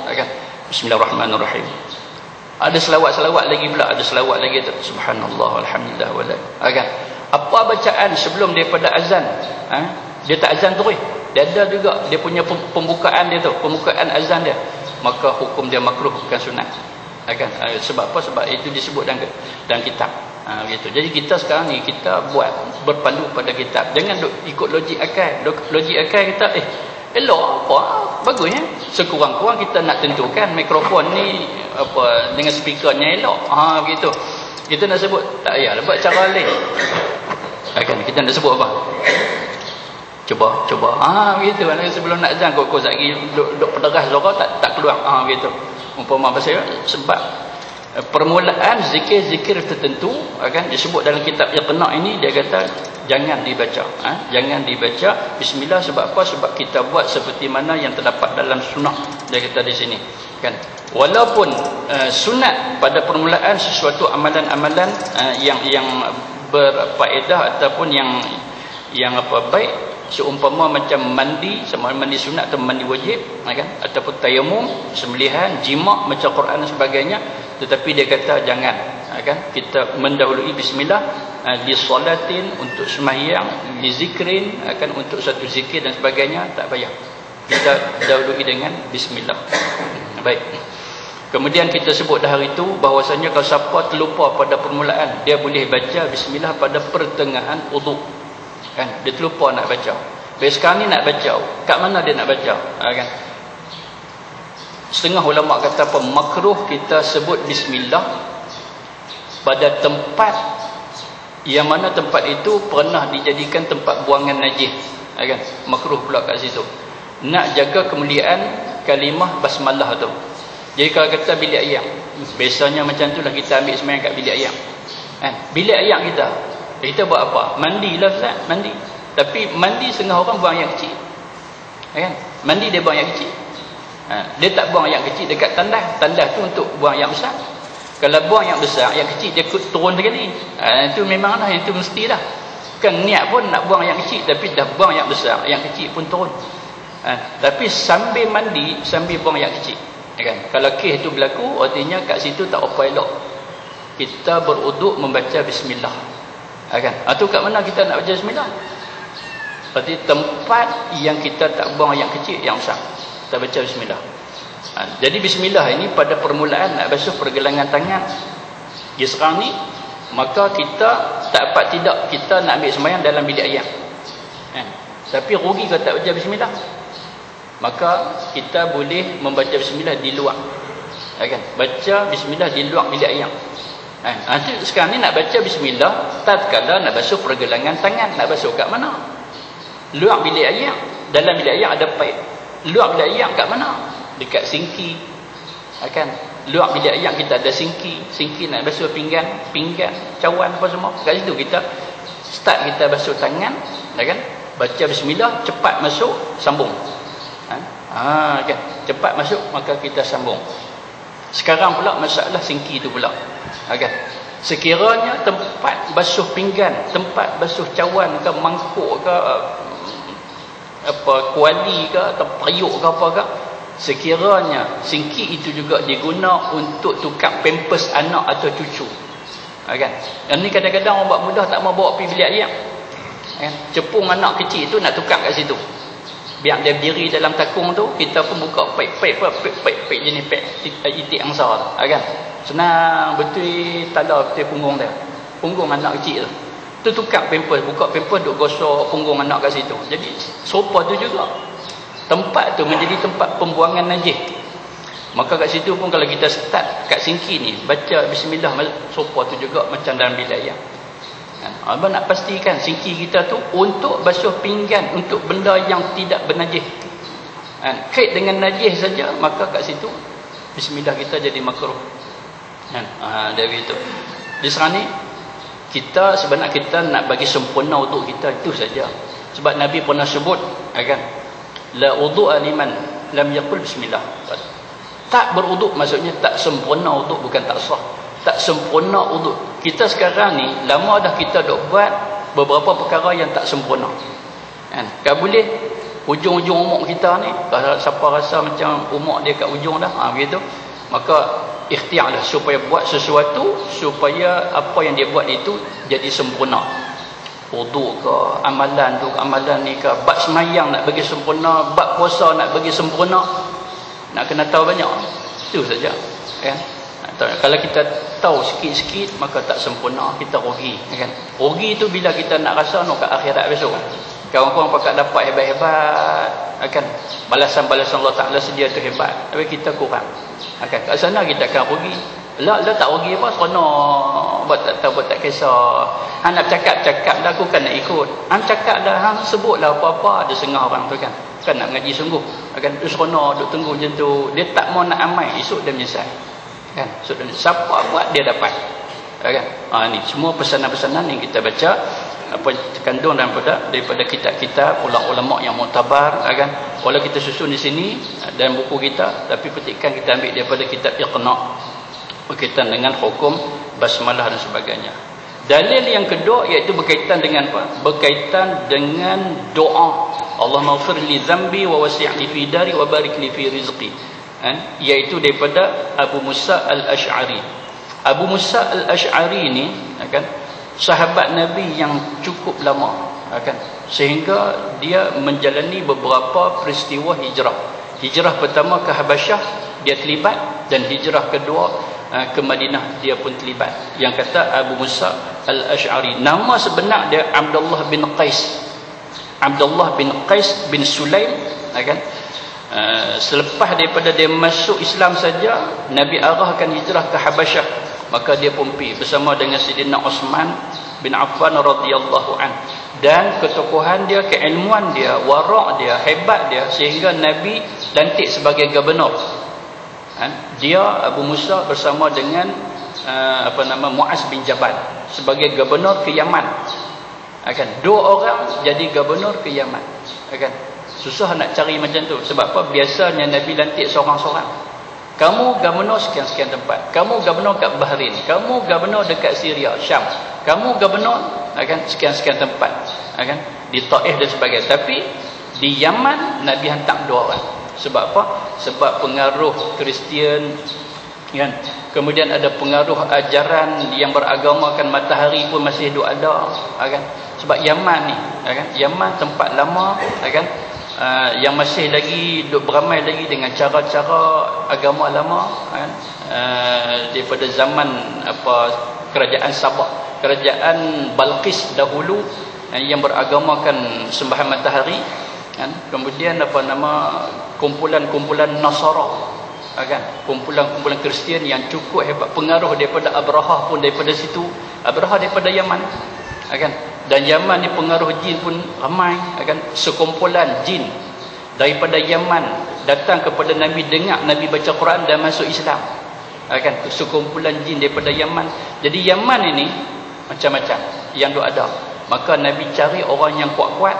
kan? Bismillahirrahmanirrahim. Ada selawat lagi pula, tu. Subhanallah, alhamdulillah, wala, kan? Apa bacaan sebelum daripada azan? Dia tak azan terus. Dia ada juga dia punya pembukaan dia tu, pembukaan azan dia. Maka hukum dia makruh, bukan sunat. Kan? Sebab apa? Sebab itu disebut dalam kitab. Gitu. Jadi kita sekarang ni kita buat berpandu pada kitab. Jangan ikut logik akal. Logik akal kita elok apa? Bagus ya. Sekurang-kurang kita nak tentukan mikrofon ni apa dengan speakernya elok. Begitu. Kita nak sebut tak payahlah buat cara lain. Kan kita nak sebut apa? Cuba. Begitu. Sebelum nak azan kau lagi duk pederas suara tak keluar. Begitu. Umpama pasal sebab permulaan zikir tertentu akan disebut dalam kitab Iqna' ini, dia kata jangan dibaca. Jangan dibaca bismillah. Sebab apa? Sebab kita buat seperti mana yang terdapat dalam sunnah, dia kata di sini, kan? Walaupun sunat pada permulaan sesuatu amalan-amalan yang berfaedah ataupun yang baik, seumpama macam mandi, sama mandi sunat atau mandi wajib, kan? Ataupun tayamum, sembelihan, jima', baca Quran dan sebagainya. Tetapi dia kata jangan, kan? Kita mendahului bismillah di solatin, untuk sembahyang, di zikrin, kan? Untuk satu zikir dan sebagainya, tak payah. Kita dahului dengan bismillah. Baik. Kemudian kita sebut dah hari itu bahwasanya kalau siapa terlupa pada permulaan, dia boleh baca bismillah pada pertengahan wudu. Kan? Dia terlupa nak baca. Sekarang ni nak baca, kat mana dia nak baca? Kan? Setengah ulama kata apa? Makruh kita sebut bismillah pada tempat yang mana tempat itu pernah dijadikan tempat buangan najis. Kan? Makruh pula kat situ. Nak jaga kemuliaan kalimah basmalah tu. Jadi kalau kata bilik ayam, biasanya macam tu lah kita ambil sembahyang kat bilik ayam. Kan? Bilik ayam kita buat apa? Mandi lah Ustaz, mandi. Tapi mandi setengah orang buang yang kecil. Kan? Mandi dia buang yang kecil. Dia tak buang yang kecil dekat tandas. Tandas tu untuk buang yang besar. Kalau buang yang besar, yang kecil dia turun sekali. Itu memanglah, itu mesti dah. Kan niat pun nak buang yang kecil, tapi dah buang yang besar, yang kecil pun turun. Tapi sambil mandi, sambil buang yang kecil. Kan? Kalau kes tu berlaku, artinya kat situ tak apa elok. Kita beruduk membaca bismillah. Kan? Itu kat mana kita nak baca bismillah? Berarti tempat yang kita tak buang yang kecil, yang besar. Kita baca bismillah. Jadi bismillah ini pada permulaan nak basuh pergelangan tangan. Dia sekarang ni, maka kita tak dapat tidak kita nak ambil sembahyang dalam bilik air. Tapi rugi kalau tak baca bismillah. Maka kita boleh membaca bismillah di luar. Kan? Baca bismillah di luar bilik air. Sekarang ni nak baca bismillah tatkala nak basuh pergelangan tangan. Nak basuh kat mana? Luar bilik air. Dalam bilik air ada paip. Luar bilik air kat mana? Dekat sinki. Kan? Luar bilik air kita ada sinki. Sinki nak basuh pinggan, cawan apa semua. Kat situ kita start kita basuh tangan. Kan? Baca bismillah, cepat masuk, sambung. Kan? Cepat masuk, maka kita sambung. Sekarang pula masalah sinki tu pula. Kan? Sekiranya tempat basuh pinggan, tempat basuh cawan ke, mangkuk ke, apa, kuali ke, atau periuk ke apa ke, sekiranya sinki itu juga diguna untuk tukar pampers anak atau cucu. Kan? Yang ni kadang-kadang orang buat mudah tak mau bawa pergi bilik air. Kan? Cepung anak kecil tu nak tukar kat situ. Biar dia berdiri dalam takung tu, kita pun buka paip jenis paip itik angsa tu. Kan? Senang betul, tala betul punggung dia. Punggung anak kecil tu. Tu tukar pampers, buka pampers duk gosok punggung anak kat situ. Jadi sofa tu juga. Tempat tu menjadi tempat pembuangan najis. Maka kat situ pun kalau kita start kat sinki ni, baca bismillah, sofa tu juga macam dalam bilik air. Abang nak pastikan sinki kita tu untuk basuh pinggan, untuk benda yang tidak bernajis. Kait dengan najis saja, maka kat situ bismillah kita jadi makruh. Dari itu. Di sana ni kita sebenarnya kita nak bagi sempurna untuk kita itu saja. Sebab Nabi pernah sebut, kan? La wudu'a liman lam yaqul bismillah. Tak berwuduk maksudnya tak sempurna wuduk, bukan tak sah. Tak sempurna wuduk. Kita sekarang ni lama dah kita dok buat beberapa perkara yang tak sempurna. Kan boleh hujung-hujung umur kita ni, kalau siapa rasa macam umur dia kat hujung dah, begitu, maka ikhtiarlah supaya buat sesuatu supaya apa yang dia buat itu jadi sempurna. Wuduk ke, amalan tu, amalan ni ke, bab semayang nak bagi sempurna, bab puasa nak bagi sempurna, nak kena tahu banyak. Itu saja. Kan? Kalau kita tahu sikit-sikit, maka tak sempurna, kita rugi. Kan? Rugi tu bila kita nak rasa nak ke akhirat besok. Kawan-kawan pakat dapat hebat-hebat, kan? Balasan-balasan Allah Ta'ala sedia tu hebat, tapi kita kurang. Kan? Kat sana kita akan rugi. Lah tak rugi apa, seronok buat tak tahu, buat tak kisah. Nak cakap dah, aku kan nak ikut. Cakap dah, sebutlah apa-apa, ada setengah orang tu kan nak ngaji sungguh, kan tu seronok duk tunggu macam tu, dia tak mau nak amal, esok dia menyesal. Kan? So, siapa buat dia dapat. Kan? Ni semua pesanan-pesanan yang kita baca apa terkandung daripada kitab-kitab ulama-ulama yang muktabar. Kan? Walau kita susun di sini dalam buku kita, tapi petikan kita ambil daripada kitab Iqna berkaitan dengan hukum basmalah dan sebagainya. Dalil yang kedua iaitu berkaitan dengan apa? Berkaitan dengan doa. Allahumma ighfir li dhanbi wa wasi'li fi dari wa barik li fi rizqi. Iaitu daripada Abu Musa al-Ash'ari. Abu Musa al-Ash'ari ni, kan, sahabat Nabi yang cukup lama, kan, sehingga dia menjalani beberapa peristiwa hijrah. Hijrah pertama ke Habasyah dia terlibat, dan hijrah kedua ke Madinah dia pun terlibat. Yang kata Abu Musa al-Ash'ari, nama sebenar dia Abdullah bin Qais. Abdullah bin Qais bin Sulaim. Kan? Selepas daripada dia masuk Islam saja, Nabi arahkan hijrah ke Habasyah, maka dia pun pergi bersama dengan Sayyidina Uthman bin Affan radhiyallahu an. Dan ketokohan dia, keilmuan dia, wara' dia, hebat dia, sehingga Nabi lantik sebagai gubernur. Dia Abu Musa bersama dengan Muaz bin Jabal sebagai gubernur ke Yaman. Dua orang jadi gubernur ke Yaman. Susah nak cari macam tu. Sebab apa? Biasanya Nabi lantik seorang-seorang. Kamu gubernur sekian-sekian tempat. Kamu gubernur kat Bahrain. Kamu gubernur dekat Syria, Syam. Kamu gubernur sekian-sekian tempat. Di Taif dan sebagainya. Tapi di Yaman Nabi hantar 2 orang. Sebab apa? Sebab pengaruh Kristian, kan? Kemudian ada pengaruh ajaran yang beragamakan matahari pun masih ada, kan? Sebab Yaman ni, kan? Yaman tempat lama, kan? Yang masih lagi beramai lagi dengan cara-cara agama lama, kan? Daripada zaman kerajaan Sabah, kerajaan Balqis dahulu, yang beragamakan sembahan matahari, kan? Kemudian kumpulan-kumpulan Nasara, kan? Kumpulan-kumpulan Kristian yang cukup hebat. Pengaruh daripada Abraha pun daripada situ. Abraha daripada Yaman, kan? Dan Yaman ni pengaruh jin pun ramai, kan? Sekumpulan jin daripada Yaman datang kepada Nabi, dengar Nabi baca Quran dan masuk Islam, kan? Sekumpulan jin daripada Yaman. Jadi Yaman ini macam-macam yang ada. Maka Nabi cari orang yang kuat-kuat,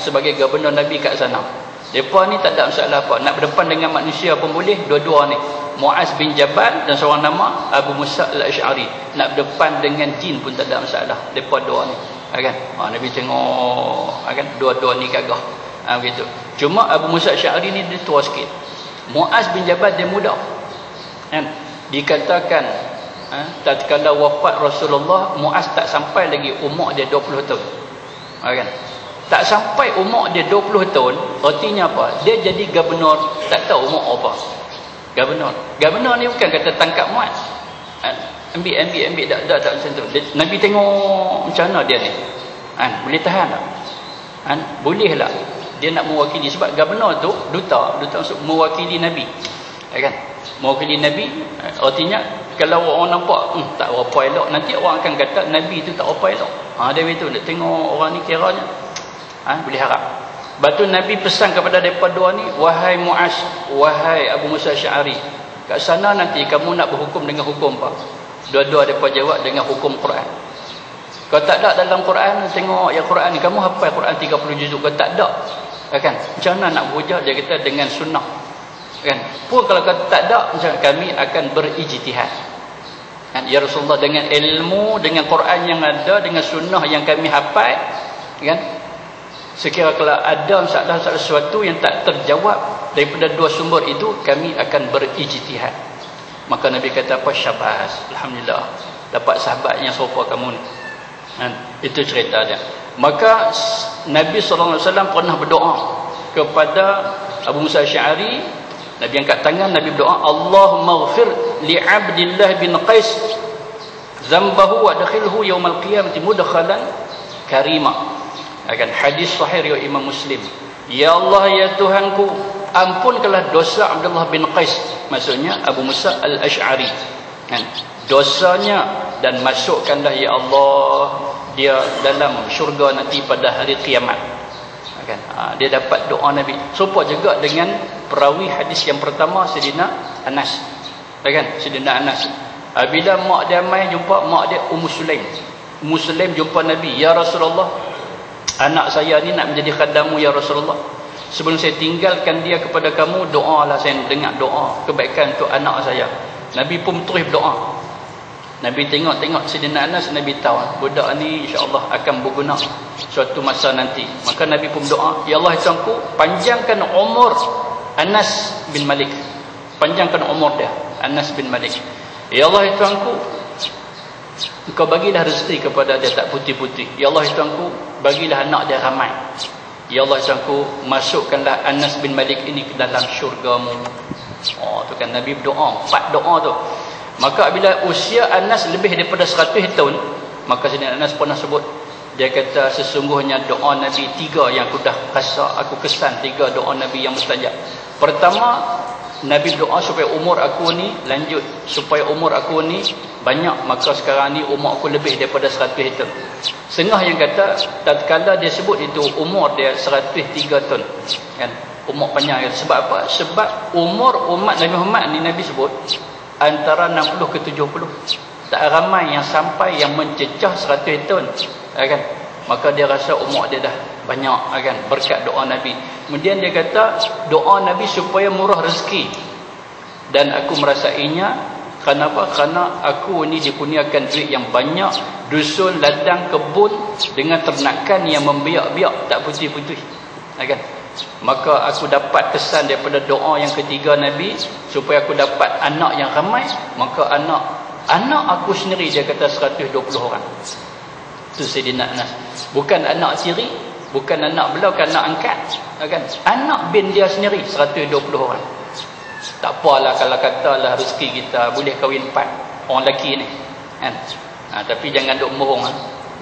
sebagai gubernur Nabi kat sana. Mereka ni tak ada masalah apa. Nak berdepan dengan manusia pun boleh. Dua-dua ni, Muaz bin Jabal dan seorang nama Abu Musa al-Ash'ari. Nak berdepan dengan jin pun tak ada masalah. Mereka dua ni, kan? Nabi tengok, kan? Dua-dua ni gagah, begitu. Cuma Abu Musa al-Ash'ari ni dia tua sikit. Muaz bin Jabal dia muda, kan? Dikatakan tatkala wafat Rasulullah, Muaz tak sampai lagi umur dia 20 tahun, kan? Tak sampai umur dia 20 tahun. Artinya apa? Dia jadi gubernur, tak tahu umur apa. Gubernur ni bukan kata tangkap Muaz, ambil dak macam tu. Nabi tengok macam mana dia ni, boleh tahan tak? Boleh lah dia nak mewakili. Sebab gubernur tu duta untuk mewakili Nabi, kan? Mewakili Nabi, artinya kalau orang nampak tak apa elok, nanti orang akan kata Nabi tu tak apa elok. Dia begitu. Nak tengok orang ni kiranya boleh harap. Lepas tu Nabi pesan kepada mereka dua ni, wahai Muaz, wahai Abu Musa Asy'ari, kat sana nanti kamu nak berhukum dengan hukum apa? Dua-dua mereka jawab dengan hukum Quran. Kalau tak ada dalam Quran, tengok yang Quran ni, kamu hafal Quran 30 juzuk. Kalau tak ada, kan? Macam mana nak berhujah? Dia kata dengan sunnah, kan? Pun kalau tak ada, macam kami akan berijtihad, kan? Ya Rasulullah, dengan ilmu, dengan Quran yang ada, dengan sunnah yang kami hafal, kan? Sekiranya kalau ada masalah sesuatu yang tak terjawab daripada dua sumber itu, kami akan berijtihad. Maka Nabi kata apa? Syabas, alhamdulillah, dapat sahabat yang serupa kamu ni, kan? Itu cerita dia. Maka Nabi SAW pernah berdoa kepada Abu Musa Asy'ari. Nabi angkat tangan, Nabi berdoa, Allahumma ghfir li Abdillah bin Qais zambahu wa dakhilhu yaumal qiyamati mudkhalan karima. Akan hadis sahih riwayat Imam Muslim. Ya Allah, ya Tuhanku, ampunkanlah dosa Abdullah bin Qais, maksudnya Abu Musa al-Ash'ari, kan? Dosanya, dan masukkanlah ya Allah dia dalam syurga nanti pada hari kiamat, kan? Dia dapat doa Nabi. Serupa juga dengan perawi hadis yang pertama, Sayyidina Anas, kan? Sayyidina Anas, bila mak dia mai jumpa mak dia Ummu Sulaim. Ummu Sulaim jumpa Nabi, ya Rasulullah, anak saya ni nak menjadi khadammu ya Rasulullah. Sebelum saya tinggalkan dia kepada kamu, doalah, saya dengar doa kebaikan untuk anak saya. Nabi pun terus berdoa. Nabi tengok Sayyidina Anas, Nabi tahu budak ni insya-Allah akan berguna suatu masa nanti. Maka Nabi pun berdoa, ya Allah, Tuhanku, panjangkan umur Anas bin Malik. Panjangkan umur dia, Anas bin Malik. Ya Allah, Tuhanku, Engkau bagilah rezeki kepada dia tak putih-putih. Ya Allah, Tuhanku, bagilah anak dia ramai. Ya Allah, Tuhanku, masukkanlah Anas bin Malik ini ke dalam syurgamu. Tu kan Nabi berdoa, 4 doa tu. Maka bila usia Anas lebih daripada 100 tahun, maka Sayyidina Anas pernah sebut, dia kata sesungguhnya doa Nabi 3 yang aku dah rasa, aku kesan 3 doa Nabi yang mustajab. Pertama, Nabi berdoa supaya umur aku ni lanjut, supaya umur aku ni banyak. Maka sekarang ni umur aku lebih daripada 100 tahun. Setengah yang kata tatkala dia sebut itu umur dia 103 tahun, kan? Umur panjang. Sebab apa? Sebab umur umat Nabi Muhammad ni Nabi sebut antara 60 ke 70. Tak ramai yang sampai yang mencecah 100 tahun, kan? maka dia rasa umur dia dah banyak kan, berkat doa Nabi. Kemudian dia kata doa Nabi supaya murah rezeki, dan aku merasainya. Kenapa? Kerana aku ni dikurniakan duit yang banyak, dusun, ladang, kebun dengan ternakan yang membiak-biak, tak putih-putih, kan? Maka aku dapat kesan daripada doa yang ketiga Nabi, supaya aku dapat anak yang ramai. Maka anak aku sendiri, dia kata 120 orang. Itu Sayyidina Anas. Bukan anak tiri, bukan anak belau, bukan anak angkat, kan? Anak bin dia sendiri 120 orang. Tak apalah kalau katalah rezeki kita boleh kahwin 4 orang lelaki ni, kan? Tapi jangan duk mohong,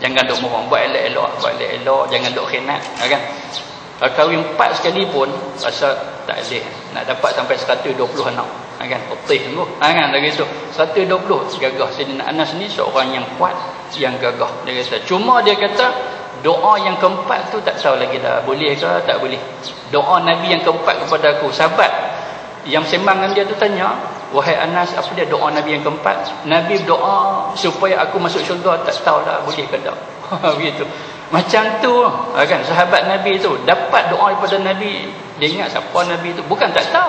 jangan duk mohong, buat elok-elok, jangan duk khianat, kan? Kalau kahwin 4 sekali pun rasa tak boleh nak dapat sampai 120 anak, kan? Putih tu, kan? Lagi tu 120 gagah. Sayyidina Anas ni seorang yang kuat, yang gagah. Dia kata, cuma dia kata doa yang keempat tu tak tahu lagi dah boleh ke tak boleh. Doa Nabi yang keempat kepada aku, sahabat yang sembang dengan dia tu tanya, wahai Anas, apa dia doa Nabi yang keempat? Nabi berdoa supaya aku masuk syurga, tak tahulah boleh ke tak. Begitu. Macam tu, kan? Sahabat Nabi tu dapat doa daripada Nabi. Dia ingat siapa Nabi tu, bukan tak tahu.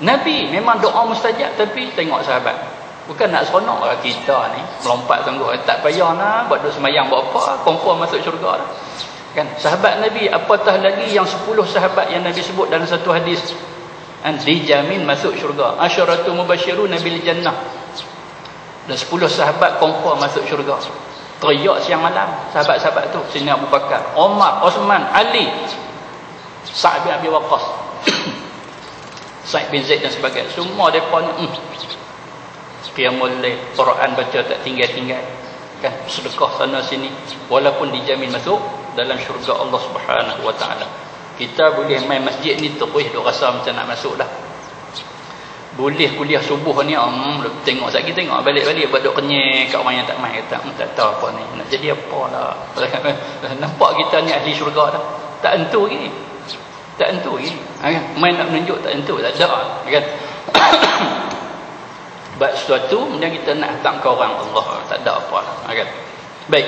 Nabi memang doa mustajab, tapi tengok sahabat, bukan nak seronok lah kita ni melompat sungguh, tak payah nak buat duk semayang buat apa, confirm masuk syurga lah, kan? Sahabat Nabi, apatah lagi yang 10 sahabat yang Nabi sebut dalam satu hadis, dijamin masuk syurga. Asyaratu mubasyirun bil jannah, dan 10 sahabat confirm masuk syurga. Teriak siang malam sahabat-sahabat tu, Sayyidina Abu Bakar, Umar, Osman, Ali, Sa'ad bin Abi Waqqas, Sa'id bin Zaid dan sebagainya. Semua mereka ni qiyamul lail, Quran baca tak tinggal-tinggal, kan? Sedekah sana sini, walaupun dijamin masuk dalam syurga Allah Subhanahu wa taala. Kita boleh main masjid ni terus duk rasa macam nak masuk dah. Boleh kuliah subuh ni, tengok sekali, tengok balik-balik buat duk kenyek kat orang yang tak main, kata tak tahu apa ni, nak jadi apa lah. Nampak kita ni ahli syurga dah. Tak entu lagi. Tak entu lagi. Kan? Main nak menunjuk tak entu, tak ada, kan? Sebab sesuatu kemudian kita nak hantar ke orang Allah, tak ada apa lah, kan? Baik.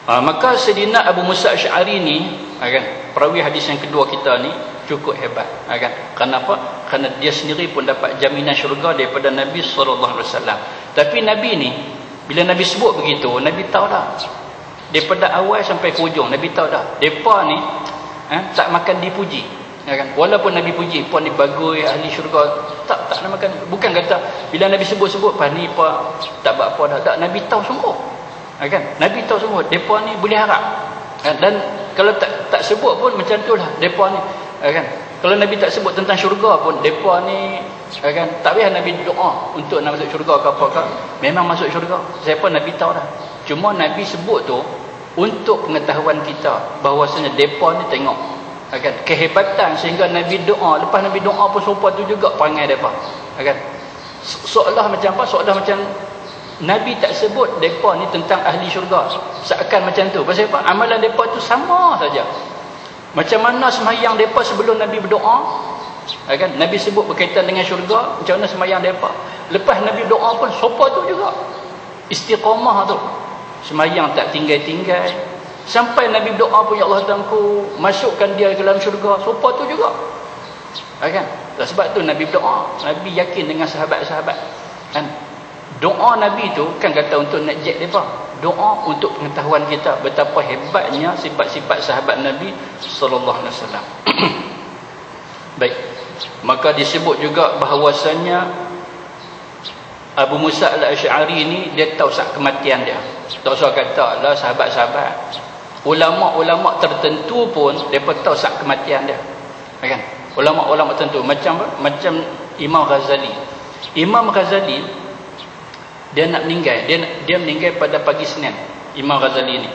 Maka Sayyidina Abu Musa Asy'ari ni, kan, perawi hadis yang kedua kita ni cukup hebat, kan? Kenapa? Kerana dia sendiri pun dapat jaminan syurga daripada Nabi SAW. Tapi Nabi ni, bila Nabi sebut begitu, Nabi tahu dah daripada awal sampai ke hujung, Nabi tahu dah mereka ni tak makan dipuji, kan? Walaupun Nabi puji, puan ni bagus, ahli syurga, tak nak makan. Bukan kata bila Nabi sebut-sebut pas ni apa tak buat apa dah, tak. Nabi tahu sungguh, kan? Nabi tahu sungguh mereka ni boleh harap, kan? Dan kalau tak sebut pun macam tu lah mereka ni, kan? Kalau Nabi tak sebut tentang syurga pun mereka ni, kan, tak payah Nabi doa untuk nak masuk syurga ke apa ke, memang masuk syurga. Siapa Nabi tahu dah. Cuma Nabi sebut tu untuk pengetahuan kita bahawasanya mereka ni tengok, kan, kehebatan, sehingga Nabi doa, lepas Nabi doa pun serupa tu juga perangai mereka, kan? Seolah macam apa? Seolah macam Nabi tak sebut mereka ni tentang ahli syurga, seakan macam tu. Pasal apa? Amalan mereka tu sama saja. Macam mana semayang mereka sebelum Nabi berdoa, kan? Nabi sebut berkaitan dengan syurga, macam mana semayang mereka. Lepas Nabi doa pun serupa tu juga. Istiqamah tu, semayang tak tinggal-tinggal. Sampai Nabi berdoa pun, ya Allah Tuhanku, masukkan dia ke dalam syurga, serupa tu juga, kan? Sebab tu Nabi berdoa, Nabi yakin dengan sahabat-sahabat, kan? Doa Nabi tu kan kata untuk nak jet mereka, doa untuk pengetahuan kita betapa hebatnya sifat-sifat sahabat Nabi sallallahu alaihi wasallam. Baik, maka disebut juga bahawasanya Abu Musa al-Asy'ari ni dia tahu sak kematian dia. Tak usah kata lah sahabat-sahabat, ulama-ulama tertentu pun depa tahu sak kematian dia, kan? Ulama-ulama tertentu macam macam Imam Ghazali. Imam Ghazali dia nak meninggal, dia meninggal pada pagi Senin. Imam Ghazali ni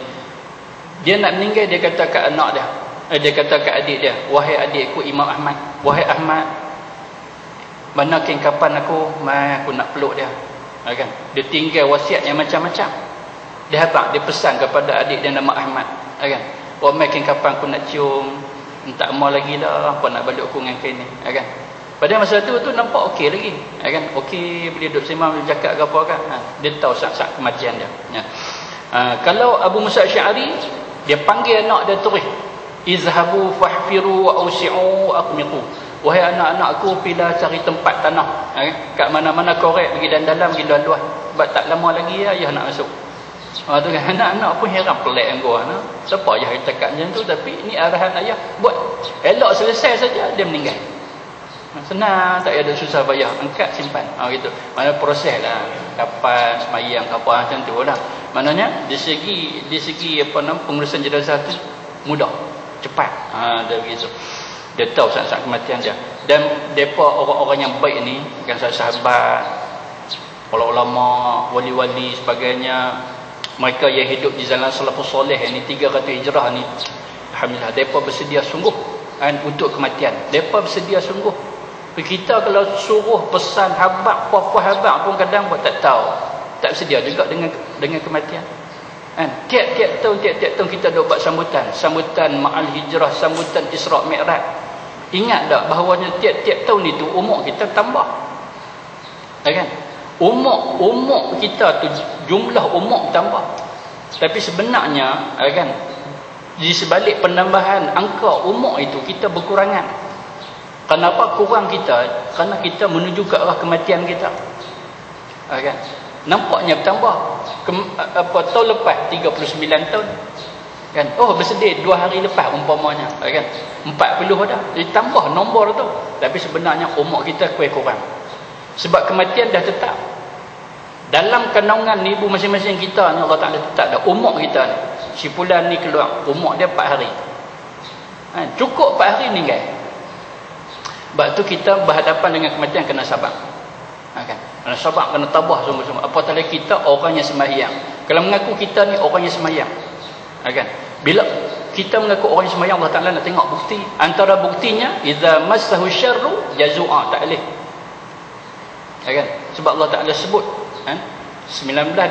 dia nak meninggal, dia kata ke anak dia, dia kata ke adik dia, wahai adikku Imam Ahmad, wahai Ahmad, mana kapan aku nak peluk dia, kan? Dia tinggal wasiat yang macam-macam. Dia habaq, dia pesan kepada adik dia nama Ahmad, kan? Wahai kapan aku nak cium, tak mau lagi lah, apa nak balik aku dengan kau ni, kan? Pada masa tu nampak okey lagi, kan? Okey, boleh duduk sembang, boleh cakap ke apa kan. Dia tahu sak-sak kematian dia, ya. Kalau Abu Musa Asy'ari, dia panggil anak dia terus, izhabu fahfiru wa ausi'u aqmiqu, wahai anak-anakku, pergilah cari tempat tanah, kat mana-mana korek, pergi dalam pergi luar-luar, sebab tak lama lagi ayah nak masuk. Tu kan, anak-anak pun heran, pelik kan gua, siapa ayah cakap macam tu, tapi ni arahan ayah, buat elok selesai saja dia meninggal. Senang, tak ada susah payah, angkat simpan, gitu. Mana proses lah, kapan semayang apa macam tu lah. Maknanya di segi pengurusan jenazah tu mudah, cepat. Dia begitu. Dia tahu saat-saat kematian dia. Dan depa orang-orang yang baik ni, kan sahabat, para ulama, wali-wali sebagainya, mereka yang hidup di zaman salafus soleh ni 300 hijrah ni, alhamdulillah depa bersedia sungguh untuk kematian. Depa bersedia sungguh. Kita kalau suruh pesan habaq, apa-apa habaq pun kadang buat tak tahu. Tak bersedia juga dengan kematian. Tiap-tiap tahun kita dah buat sambutan ma'al hijrah, sambutan Isra' Mi'raj. Ingat tak bahawanya tiap-tiap tahun itu umur kita tambah. Kan? Umur kita tu, jumlah umur tambah. Tapi sebenarnya kan, di sebalik penambahan angka umur itu kita berkurangan. Kenapa kurang kita? Kerana kita menuju ke arah kematian kita. Kan? Nampaknya bertambah. Tahun lepas 39 tahun. Kan? Oh, bersedih 2 hari lepas umpamanya. Kan? 40 dah. Jadi tambah nombor tu. Tapi sebenarnya umur kita kurang. Sebab kematian dah tetap. Dalam kandungan ibu masing-masing kita ni, Allah Ta'ala tetap dah umur kita ni. Si Fulan ni keluar, umur dia 4 hari. Cukup 4 hari meninggal. Sebab tu kita berhadapan dengan kematian kena sabar. Kan? Kena sabar, kena tabah sungguh-sungguh. Apatah lagi kita orang yang sembahyang. Kalau mengaku kita ni orang yang sembahyang. Kan? Bila kita mengaku orang yang sembahyang, Allah Ta'ala nak tengok bukti. Antara buktinya, idza massahu syarru jazua, tak boleh. Kan? Sebab Allah Ta'ala sebut 19:21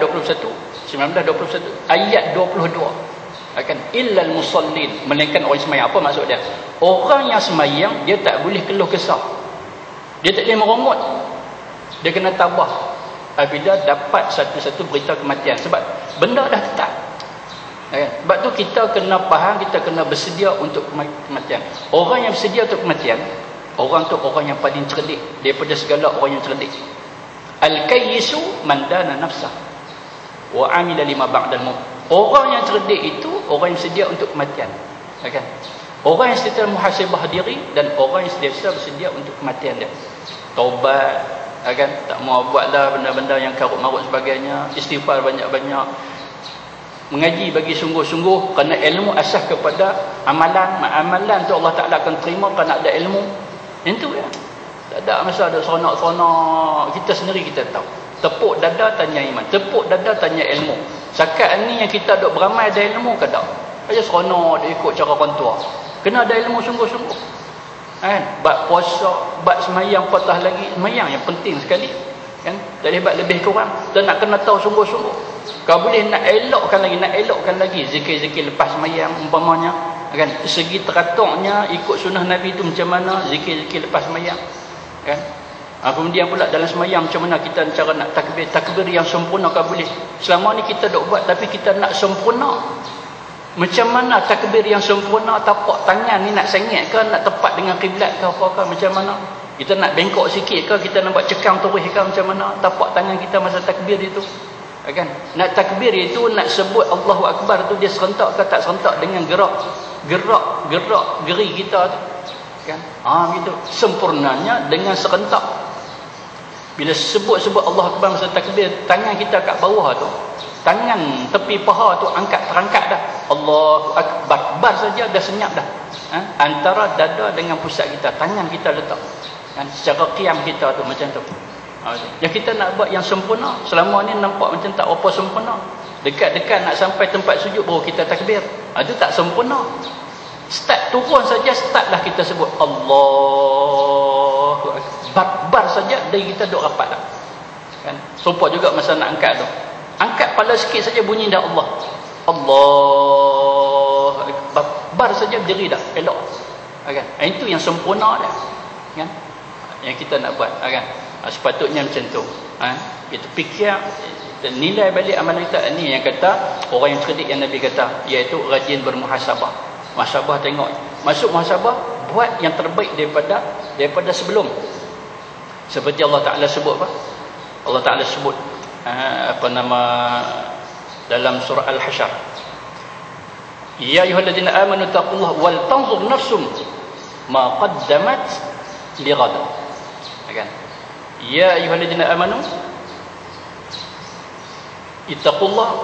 ayat 22 akan illal musallin, melainkan orang sembahyang. Apa maksud dia? Orang yang sembahyang dia tak boleh keluh kesah, dia tak boleh merongut, dia kena tabah apabila dapat satu-satu berita kematian. Sebab benda dah tetap. Sebab tu kita kena faham, kita kena bersedia untuk kematian. Orang yang bersedia untuk kematian, orang tu orang yang paling cerdik daripada segala orang yang cerdik. Al-kayyisu man dana nafsah wa amila lima ba'dal maut. Orang yang cerdik itu orang yang sedia untuk kematian. Kan? Orang yang sedia muhasabah diri dan orang yang sedia bersedia untuk kematian dia. Taubat, kan? Tak mau buatlah benda-benda yang karut-marut sebagainya. Istighfar banyak-banyak. Mengaji bagi sungguh-sungguh, kerana ilmu asas kepada amalan. Amalan tu Allah Ta'ala akan terima kerana ada ilmu. Yang tu ya. Tak ada masa ada seronok-seronok. Kita sendiri kita tahu. Tepuk dada tanya iman, tepuk dada tanya ilmu. Sakat ni yang kita duk beramai ada ilmu ke tak? Aja seronok dia ikut cara orang tua. Kena ada ilmu sungguh-sungguh. Kan? Bab puasa, bab semayang patah lagi, semayang yang penting sekali. Kan? Tak boleh buat lebih kurang. Dan nak kena tahu sungguh-sungguh. Kau boleh nak elokkan lagi zikir-zikir lepas semayang umpamanya. Kan? Segi teraturnya ikut sunnah Nabi tu macam mana zikir-zikir lepas semayang. Kan? Kemudian pula dalam semayang macam mana kita cara nak takbir yang sempurna kau boleh. Selama ni kita dok buat tapi kita nak sempurna. Macam mana takbir yang sempurna, tapak tangan ni nak sengit ke, nak tepat dengan kiblat ke apa ke, macam mana? Kita nak bengkok sikit ke, kita nak buat cekang terus ke, macam mana tapak tangan kita masa takbir itu. Kan? Nak takbir itu, nak sebut Allahu Akbar tu dia serentak ke tak serentak dengan gerak geri kita tu. Kan? Gitu. Sempurnanya dengan serentak. Bila sebut-sebut Allah Akbar masa takbir, tangan kita kat bawah tu, tangan tepi paha tu terangkat dah. Allahu Akbar. Bar saja dah senyap dah. Antara dada dengan pusat kita, tangan kita letak. Secara qiyam kita tu macam tu. Yang kita nak buat yang sempurna, selama ni nampak macam tak apa sempurna. Dekat-dekat nak sampai tempat sujud baru kita takbir. Itu tak sempurna. Start turun saja, startlah kita sebut Allahu Akbar. Bar saja dari kita duk rapat dah. Kan? Serupa juga masa nak angkat tu. Angkat kepala sikit saja bunyi dah Allah. Allahu Akbar. Bar saja berdiri dah, elok. Kan? Itu yang sempurna dah. Kan? Yang kita nak buat, kan? Sepatutnya macam tu. Kita fikir dan nilai balik amalan kita ni yang kata orang yang cerdik yang Nabi kata, iaitu rajin bermuhasabah. Muhasabah, tengok masuk muhasabah, buat yang terbaik daripada sebelum. Seperti Allah Ta'ala sebut apa? Allah Ta'ala sebut dalam surah Al-Hasyr, ya ayyuhalladzina amanu taqullaha wal tanzur nafsum ma qaddamat lighad. Kan? Ya ayyuhalladzina amanu ittaqullaha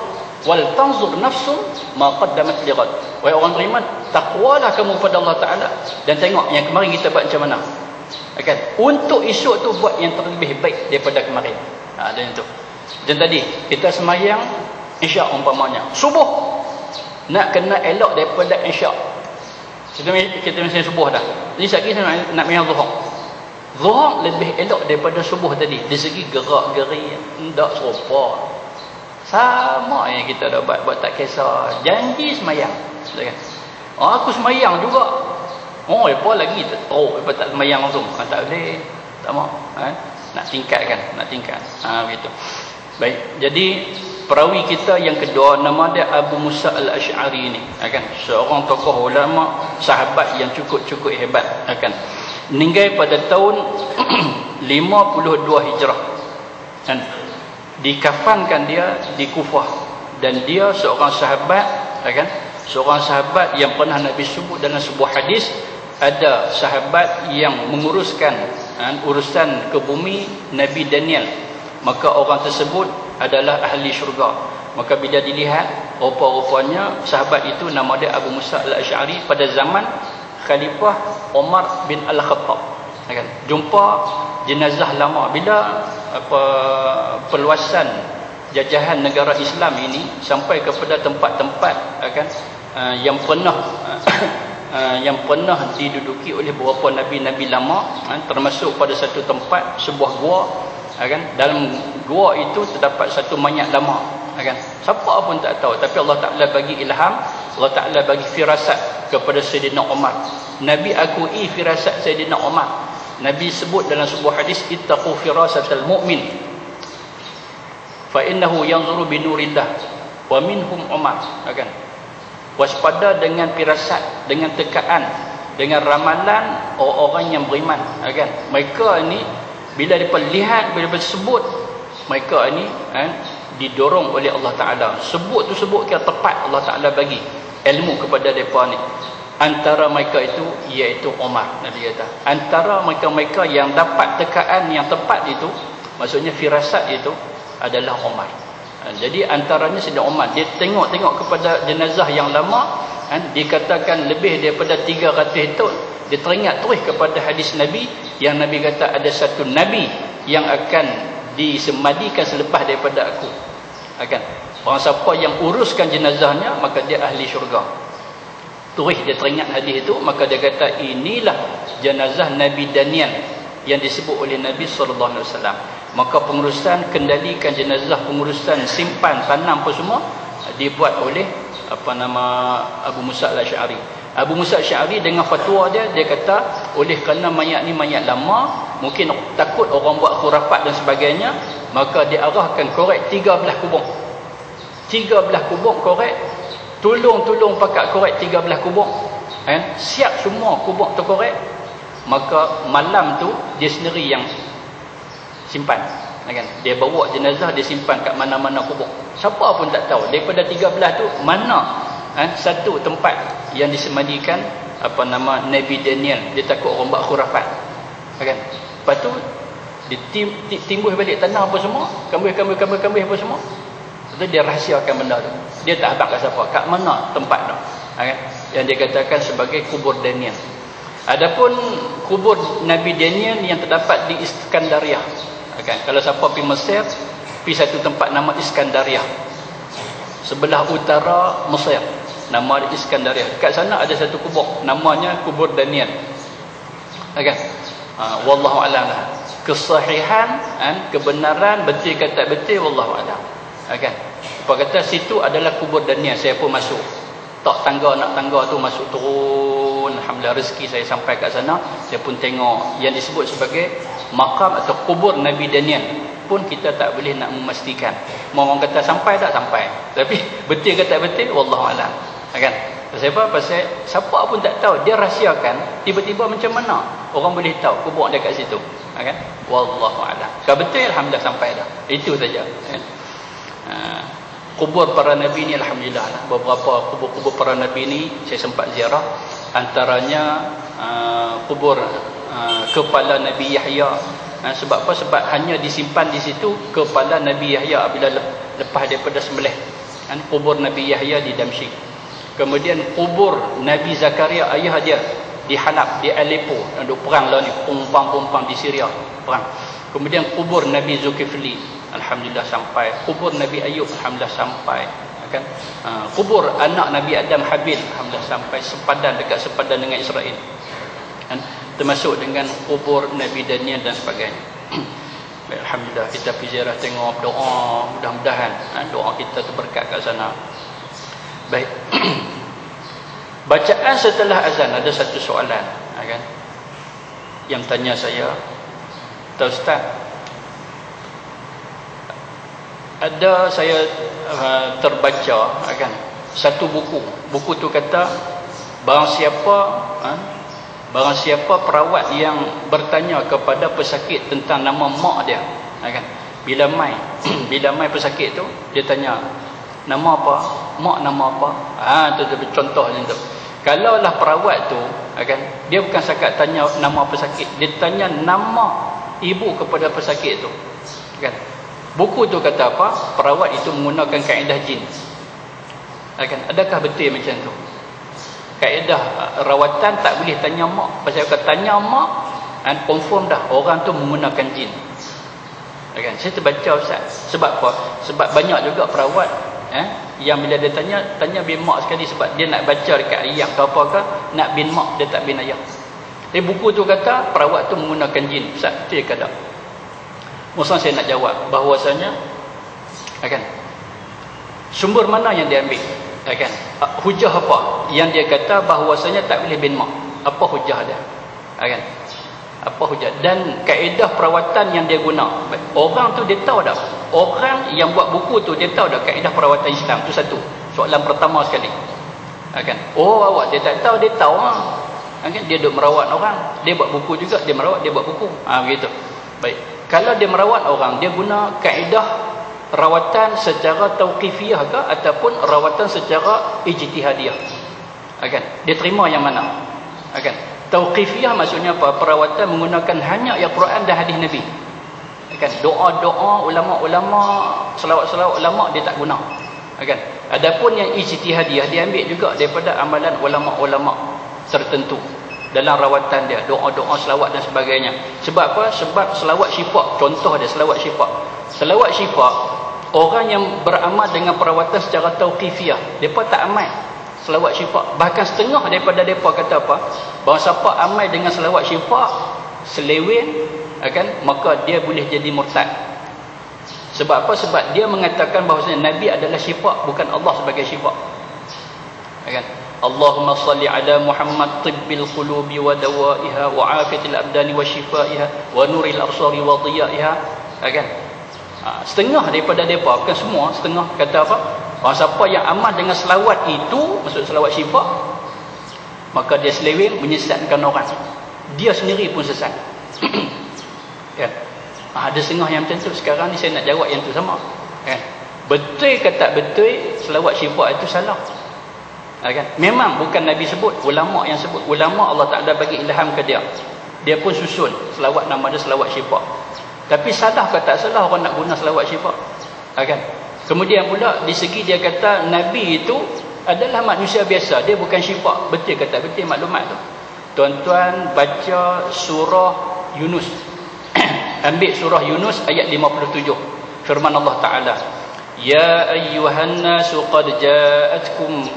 wal tanzur nafsum ma qaddamat lighad. Wahai orang beriman, takwalah kamu kepada Allah Ta'ala dan tengok yang kemarin kita buat macam mana. Kan? Untuk esok tu buat yang terlebih baik daripada kemarin. Dan itu. Dan tadi kita sembahyang Isyak umpamanya, subuh nak kena elok daripada Isyak. Kita mesti subuh dah. Jadi sekali nak sembahyang Zuhur. Zuhur lebih elok daripada subuh tadi. Dari segi gerak-geri tak serupa. Sama yang kita dah buat tak kisah. Janji sembahyang. Kan? Aku sembahyang juga. Apa lagi teruk, apa tak sembahyang langsung. Tak boleh. Tak mau. Nak tingkatkan, begitu. Baik, jadi perawi kita yang kedua nama dia Abu Musa Al-Asy'ari ni, kan? Seorang tokoh ulama, sahabat yang cukup hebat, kan? Meninggal pada tahun 52 Hijrah. Dan dikafankan dia di Kufah, dan dia seorang sahabat, kan? Seorang sahabat yang pernah Nabi sebut dalam sebuah hadis, ada sahabat yang menguruskan urusan ke bumi Nabi Daniel, maka orang tersebut adalah ahli syurga. Maka bila dilihat, rupa-rupanya sahabat itu nama dia Abu Musa Al-Asy'ari pada zaman Khalifah Umar bin Al-Khattab. Kan? Jumpa jenazah lama bila perluasan jajahan negara Islam ini sampai kepada tempat-tempat, kan, yang pernah diduduki oleh beberapa nabi-nabi lama, termasuk pada satu tempat, sebuah gua, kan? Dalam gua itu terdapat satu mayat lama, kan? Siapa pun tak tahu, tapi Allah Ta'ala bagi ilham, Allah Ta'ala bagi firasat kepada Sayyidina Umar. Nabi akui firasat Sayyidina Umar. Nabi sebut dalam sebuah hadis, ittaqu firasatal mu'min fa innahu yanzuru bi nurillah wa minhum Umar. Kan? Waspada dengan firasat, dengan tekaan, dengan ramalan orang-orang yang beriman, kan? Mereka ni bila mereka lihat, bila mereka sebut, mereka ni didorong oleh Allah Ta'ala. Sebut kira tepat, Allah Ta'ala bagi ilmu kepada mereka ni. Antara mereka itu iaitu Umar. Nabi kata antara mereka yang dapat tekaan yang tepat itu, maksudnya firasat itu adalah Umar. Jadi antaranya Sayyidina Umar, dia tengok kepada jenazah yang lama, dikatakan lebih daripada 300 tahun. Dia teringat terus kepada hadis Nabi, yang Nabi kata ada satu Nabi yang akan disemadikan selepas daripada aku. Kan? Orang siapa yang uruskan jenazahnya, maka dia ahli syurga. Terus dia teringat hadis itu, maka dia kata inilah jenazah Nabi Daniel yang disebut oleh Nabi SAW. Maka pengurusan, kendalikan jenazah, pengurusan simpan, tanam apa semua dibuat oleh Abu Musa Al-Asy'ari. Abu Musa Al-Asy'ari dengan fatwa dia kata oleh kerana mayat ni mayat lama, mungkin takut orang buat khurafat dan sebagainya, maka dia arahkan korek 13 kubur. 13 kubur korek, tolong pakat korek 13 kubur, siap semua kubur terkorek. Maka malam tu dia sendiri yang simpan, kan? Dia bawa jenazah, dia simpan kat mana-mana kubur. Siapa pun tak tahu daripada 13 tu mana satu tempat yang disemadikan Nabi Daniel. Dia takut orang buat khurafat, kan? Lepas tu ditimbus balik tanah apa semua, kambih apa semua. Lepas tu dia rahsiakan benda tu. Dia tak habaq kat siapa, kat mana tempat tu, kan? Yang dia katakan sebagai kubur Daniel. Adapun kubur Nabi Daniel yang terdapat di Iskandariah, kan? Kalau siapa pergi Mesir, pergi satu tempat nama Iskandariah, sebelah utara Mesir, nama dia Iskandariah. Dekat sana ada satu kubur, namanya kubur Daniel, kan? Wallahu a'lam lah. Kesahihan, kebenaran, betul ke tak betul, wallahu a'lam, kan? Apa kata situ adalah kubur Daniel. Saya pun masuk, tak nak tangga tu masuk turun, alhamdulillah rezeki saya sampai kat sana. Saya pun tengok yang disebut sebagai makam atau kubur Nabi Daniel pun kita tak boleh nak memastikan. Orang kata sampai tak sampai, tapi betul ke tak betul wallahu alam, kan? Pasal apa? Pasal siapa pun tak tahu, dia rahsiakan, tiba-tiba macam mana orang boleh tahu kubur dia kat situ, kan? Wallahu alam. Kalau betul alhamdulillah sampai dah, itu saja, kan? Kubur para nabi ni alhamdulillah lah. Beberapa kubur-kubur para nabi ni saya sempat ziarah, antaranya kubur kepala Nabi Yahya. Sebab apa? Sebab hanya disimpan di situ kepala Nabi Yahya apabila lepas daripada sembelih. Kubur Nabi Yahya di Damsyik. Kemudian kubur Nabi Zakaria ayah dia di Halab, di Aleppo, ada perang lah ni, pumpang-pumpang di Syria perang. Kemudian kubur Nabi Zulkifli alhamdulillah sampai. Kubur Nabi Ayub alhamdulillah sampai, kan? Kubur anak Nabi Adam Habil alhamdulillah sampai, sepadan, dekat sepadan dengan Israel, kan? Termasuk dengan kubur Nabi Daniel dan sebagainya. Baik, alhamdulillah kita pergi ziarah, tengok, doa, mudah-mudahan doa kita terberkat kat sana. Baik. Bacaan setelah azan, ada satu soalan, kan? Yang tanya saya, Ustaz, ada saya terbaca, kan, satu buku tu kata barang siapa perawat yang bertanya kepada pesakit tentang nama mak dia, kan, bila mai pesakit tu dia tanya nama apa, mak nama apa, tu contoh macam tu. Kalau lah perawat tu, kan, dia bukan sekat tanya nama pesakit, dia tanya nama ibu kepada pesakit tu, kan. Buku tu kata apa? Perawat itu menggunakan kaedah jin, kan. Adakah betul macam tu? Kaedah rawatan tak boleh tanya mak. Pasal kalau tanya mak, confirm dah orang tu menggunakan jin, kan. Saya terbaca, Ustaz. Sebab apa? Sebab banyak juga perawat yang bila dia tanya bin mak sekali, sebab dia nak baca dekat ayam ke apa ke, nak bin mak, dia tak bin ayam. Tapi buku tu kata perawat tu menggunakan jin. Ustaz, betul ke tak? Maksudnya saya nak jawab bahawasanya, kan, sumber mana yang dia ambil, kan, hujah apa yang dia kata bahawasanya tak boleh bin mak, apa hujah dia, kan, apa hujah dan kaedah perawatan yang dia guna. Orang tu dia tahu dah, orang yang buat buku tu dia tahu dah kaedah perawatan Islam tu. Satu soalan pertama sekali, kan. Awak dia tak tahu, dia tahu, kan, dia duk merawat orang, dia buat buku juga, dia merawat, dia buat buku, begitu. Baik, kalau dia merawat orang, dia guna kaedah rawatan secara tauqifiyah ke ataupun rawatan secara ijtihadiyah, kan? Dia terima yang mana, kan? Tauqifiyah maksudnya apa? Perawatan menggunakan hanya Al-Quran dan hadis Nabi, kan? Doa-doa ulama-ulama, selawat-selawat ulama dia tak guna, kan? Adapun yang ijtihadiyah dia ambil juga daripada amalan ulama-ulama tertentu dalam rawatan dia, doa-doa, selawat dan sebagainya. Sebab apa? Sebab selawat syifa, contoh dia selawat syifa. Selawat syifa, orang yang beramal dengan perawatan secara tauqifiyah, mereka tak amal selawat syifa. Bahkan setengah daripada mereka kata apa? Bahawa siapa amal dengan selawat syifa seleweng, kan, maka dia boleh jadi murtad. Sebab apa? Sebab dia mengatakan bahawa Nabi adalah syifa, bukan Allah sebagai syifa, kan? Allahumma salli ala Muhammad tibbil qulubi wa dawaiha wa afiatil abdani wa shifaiha wa nuril absari wa dhiyaiha, kan? Setengah daripada mereka, bukan semua, setengah kata apa? Orang siapa yang amal dengan selawat itu, maksud selawat syifa, maka dia seleweng menyesatkan orang, dia sendiri pun sesat. Kan? Ada setengah yang macam tu. Sekarang ni saya nak jawab yang tu sama, kan? Betul ke tak betul selawat syifa itu salah, kan? Memang bukan Nabi sebut, ulama yang sebut. Ulama Allah Ta'ala bagi ilham ke dia, dia pun susun selawat, nama dia selawat syifa. Tapi salah ke tak salah orang nak guna selawat syifa, kan? Kemudian pula di segi dia kata Nabi itu adalah manusia biasa, dia bukan syifa. Betul ke tak betul maklumat tu? Tuan-tuan baca surah Yunus. Ambil surah Yunus ayat 57, firman Allah Ta'ala, ya ayyuhan nasu qad ja'atkum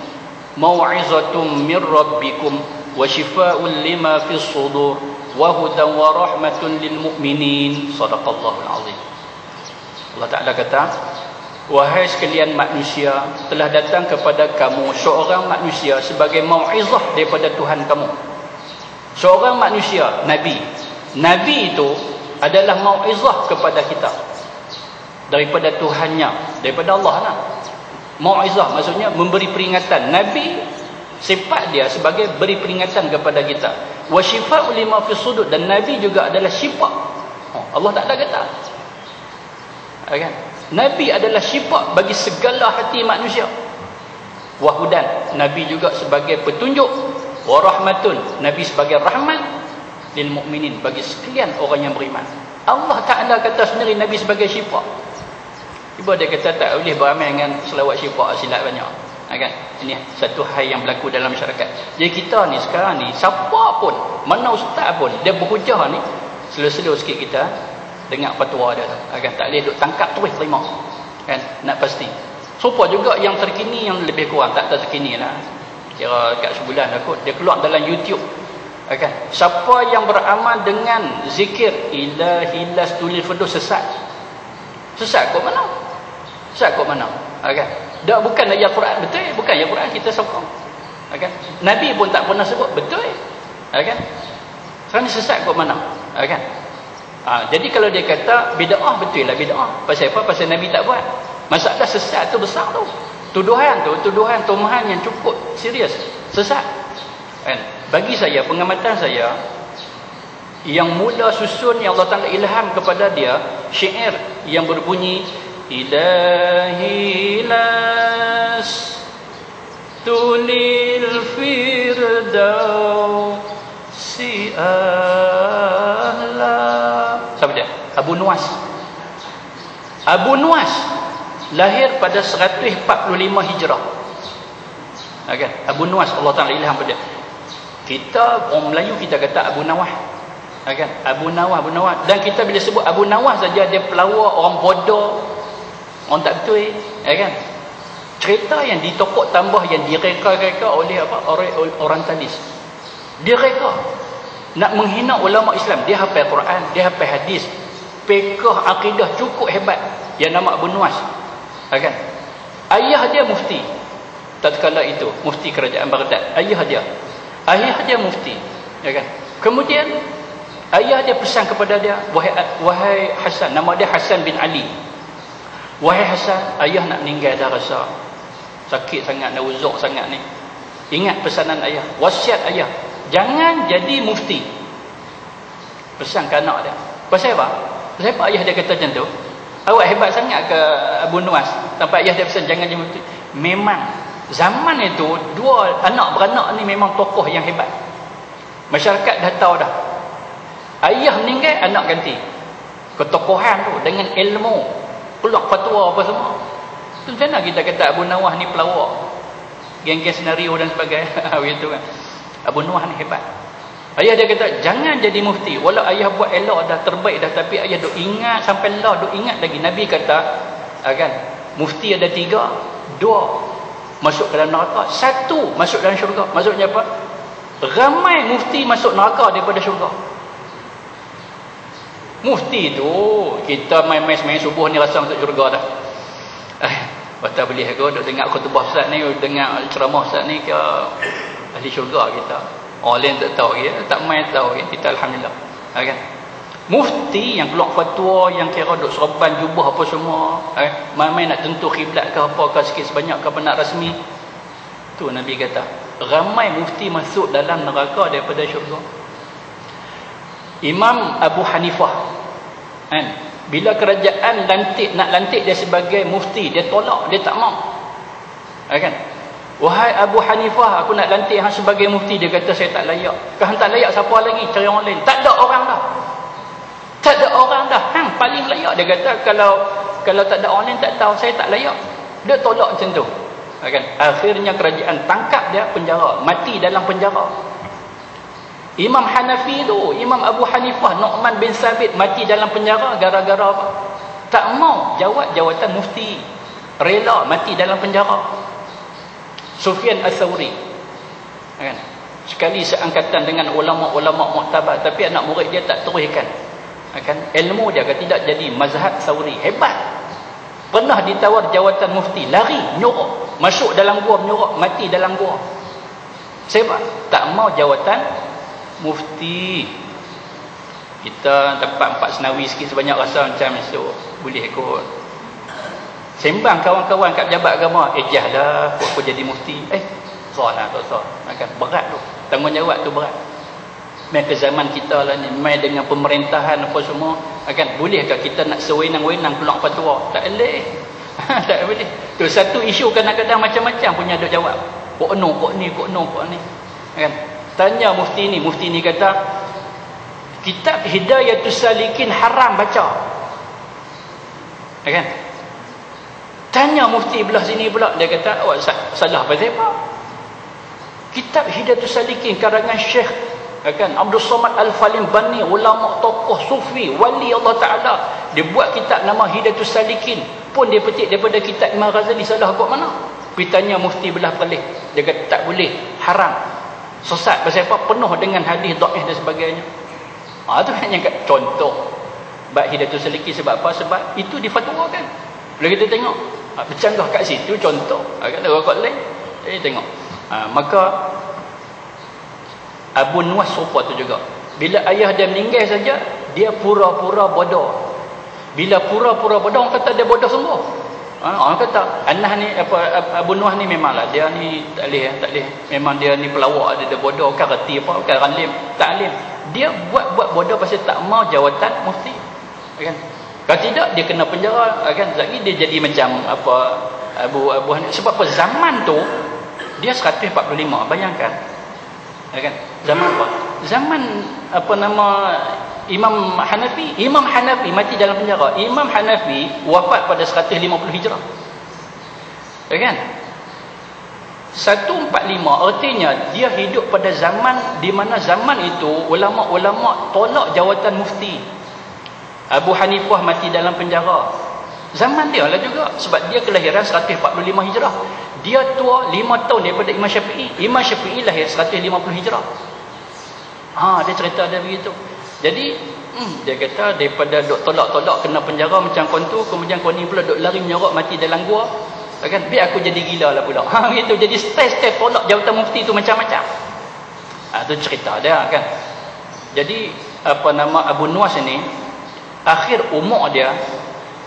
mau'izatum min rabbikum wa shifaa'un lima fis sudur wa hudan wa rahmatun lil mu'minin. Sadaqallahul azim. Allah Ta'ala kata, wahai sekalian manusia, telah datang kepada kamu seorang manusia sebagai mau'izah daripada Tuhan kamu. Seorang manusia, Nabi. Nabi itu adalah mau'izah kepada kita daripada Tuhannya, daripada Allah lah. Mau'izah maksudnya memberi peringatan. Nabi sifat dia sebagai beri peringatan kepada kita. Wa syifa'u lima fi sudur, dan Nabi juga adalah syifa. Allah tak ada kata. Kan? Nabi adalah syifa bagi segala hati manusia. Wa hudan, Nabi juga sebagai petunjuk. Wa rahmatun, Nabi sebagai rahmat lil mukminin, bagi sekalian orang yang beriman. Allah Taala kata sendiri Nabi sebagai syifa. Tiba dia kata tak boleh beramal dengan selawat syifa, silap banyak. Kan? Ini satu hal yang berlaku dalam masyarakat. Jadi kita ni sekarang ni, siapa pun, mana ustaz pun, dia berhujah ni, slow-slow sikit kita dengar fatwa dia. Kan? Tak boleh duk tangkap terus terima. Kan? Nak pasti. Serupa juga yang terkini, yang lebih kurang tak terkini lah. Kira kat sebulan aku, dia keluar dalam YouTube. Kan? Siapa yang beramal dengan zikir ilahi lastulil firdaus sesat. Sesat kot mana? Sesat kot mana? Kan? Dah bukan ayat Quran, betul? Bukan ayat Quran kita sokong. Kan? Nabi pun tak pernah sebut, betul? Kan? Sekarang ni sesat kot mana? Kan? Jadi kalau dia kata bid'ah, betul lah bid'ah. Pasal apa? Pasal Nabi tak buat. Masalah sesat tu besar tu. Tuduhan tumahan yang cukup serius. Sesat. Kan? Bagi saya, pengamatan saya, yang mula susun yang Allah Ta'ala ilham kepada dia, syair yang berbunyi ilahi las tulil firdausi ahla. Siapa dia? Abu Nuwas. Abu Nuwas lahir pada 145 Hijrah. Kan? Abu Nuwas Allah Ta'ala ilham pada dia. Kita orang Melayu kita kata Abu Nawah. Kan? Abu Nawah. Dan kita bila sebut Abu Nawah saja, dia pelawak, orang bodoh, orang tak betul. Kan? Cerita yang ditokok tambah, yang direka-reka oleh apa? Orientalis. Dia reka nak menghina ulama Islam. Dia hafal Quran, dia hafal hadis, fiqh, akidah cukup hebat. Yang nama Abu Nuwas. Kan? Ayah dia mufti. Tatkala itu mufti kerajaan Baghdad. Ayah dia mufti. Kan? Kemudian ayah dia pesan kepada dia, wahai Hasan, nama dia Hasan bin Ali. Wahai Hasan, ayah nak meninggal dah, rasa sakit sangat, dah uzuk sangat ni. Ingat pesanan ayah, wasiat ayah, jangan jadi mufti. Pesan ke anak dia. Pasal apa? Pasal apa ayah dia kata macam tu? Awak hebat sangat ke Abu Nuwas sampai ayah dia pesan jangan jadi mufti? Memang zaman itu dua anak beranak ni memang tokoh yang hebat. Masyarakat dah tahu dah. Ayah meninggal, anak ganti. Ketokohan tu dengan ilmu, keluar fatwa apa semua. Tu macam mana kita kata Abu Nawah ni pelawak, geng-geng senario dan sebagainya. Begitu kan. Abu Nawah ni hebat. Ayah dia kata jangan jadi mufti. Walau ayah buat elok dah, terbaik dah, tapi ayah duk ingat sampai lah, duk ingat lagi. Nabi kata kan, mufti ada 3, 2 masuk dalam neraka, 1 masuk dalam syurga. Maksudnya apa? Ramai mufti masuk neraka daripada syurga. Mufti tu kita main subuh ni rasa masuk syurga dah. Batal boleh aku duk dengar khutbah ustaz ni, dengar ceramah ustaz ni, ke ahli syurga kita. Orang lain tak tahu ya, tak main tahu ya. Kita alhamdulillah. Kan? Mufti yang keluar fatwa, yang kira duk serban jubah apa semua, main nak tentu kiblat ke apa ke sikit sebanyak ke nak rasmi. Tu Nabi kata, ramai mufti masuk dalam neraka daripada syurga. Imam Abu Hanifah, kan? Bila kerajaan nak lantik dia sebagai mufti, dia tolak, dia tak mau. Kan? Wahai Abu Hanifah, aku nak lantik hang sebagai mufti. Dia kata saya tak layak. Kalau hang tak layak, siapa lagi? Cari orang lain. Tak ada orang dah. Tak ada orang dah. Hang paling layak. Dia kata kalau tak ada orang lain tak tahu, saya tak layak. Dia tolak macam tu. Kan? Akhirnya kerajaan tangkap dia, penjara, mati dalam penjara. Imam Hanafi tu, Imam Abu Hanifah, Nu'man bin Sabit mati dalam penjara gara-gara apa? Tak mau jawab jawatan mufti. Rela mati dalam penjara. Sufyan Ats-Tsauri, kan? Sekali seangkatan dengan ulama-ulama muktabar, tapi anak murid dia tak teruskan. Kan? Ilmu dia tidak jadi mazhab Tsauri. Hebat. Pernah ditawar jawatan mufti, lari, nyorok, masuk dalam gua, menyorok, mati dalam gua. Sebab tak mau jawatan mufti. Kita dapat 4 senawi sikit sebanyak rasa macam esok boleh kot. Sembang kawan-kawan kat pejabat agama, ejah dah aku jadi mufti. Salah tak sah. Akan berat tu. Tanggungjawab tu berat. Mai ke zaman kita lah ni, mai dengan pemerintahan apa semua, akan bolehkah kita nak sewenang-wenang keluar fatwa? Tak boleh. Tak boleh. Tu satu isu kadang-kadang macam-macam punya duk jawab. Kok no, kok ni, kok no, kok ni. Kan? Tanya mufti ni kata kitab Hidayatus Salikin haram baca. Kan? Tanya mufti belah sini pula, dia kata awak salah pasal apa? Kitab Hidayatus Salikin karangan Syekh Abdul Samad Al-Falim Bani, ulama tokoh sufi wali Allah Taala, dia buat kitab nama Hidayatus Salikin, pun dia petik daripada kitab Imam Ghazali. Salah kat mana? Pergi tanya mufti belah pelih, dia kata tak boleh, haram, sesat. Pasal apa? Penuh dengan hadis dhaif dan sebagainya. Tu hanya contoh bab Hidayatus Salikin. Sebab apa? Sebab itu difatwakan. Bila kita tengok bercanggah kat situ contoh, ada orang lain tengok. Maka Abu Nuwas serupa tu juga. Bila ayah dia meninggal saja, dia pura-pura bodoh. Bila pura-pura bodoh, orang kata dia bodoh sungguh. Orang kata anak ni Abu Nuwas ni memanglah dia ni tak boleh. Memang dia ni pelawak, dia bodoh, kan reti apa, kan alim, tak alim. Dia buat bodoh pasal tak mau jawatan mufti. Kan? Kalau tidak dia kena penjara, kan? Lagi dia jadi macam apa Abu Hanifah. Sebab apa? Zaman tu dia 145, bayangkan. Kan? Zaman apa? Zaman apa nama Imam Hanafi. Imam Hanafi mati dalam penjara. Imam Hanafi wafat pada 150 Hijrah. Kan? 145 artinya dia hidup pada zaman di mana zaman itu ulama-ulama tolak jawatan mufti. Abu Hanifah mati dalam penjara. Zaman dia lah juga, sebab dia kelahiran 145 Hijrah. Dia tua 5 tahun daripada Imam Syafi'i. Imam Syafi'i lahir 150 Hijrah. Dia cerita dia begitu. Jadi dia kata daripada duk tolak-tolak kena penjara macam kau tu, kemudian kau ni pula duk lari menyorok mati dalam gua, kan? Biar aku jadi gila lah pula. Gitu. Jadi step-step tolak jawatan mufti tu macam-macam. Tu cerita dia, kan. Jadi apa nama Abu Nuwas ni, akhir umur dia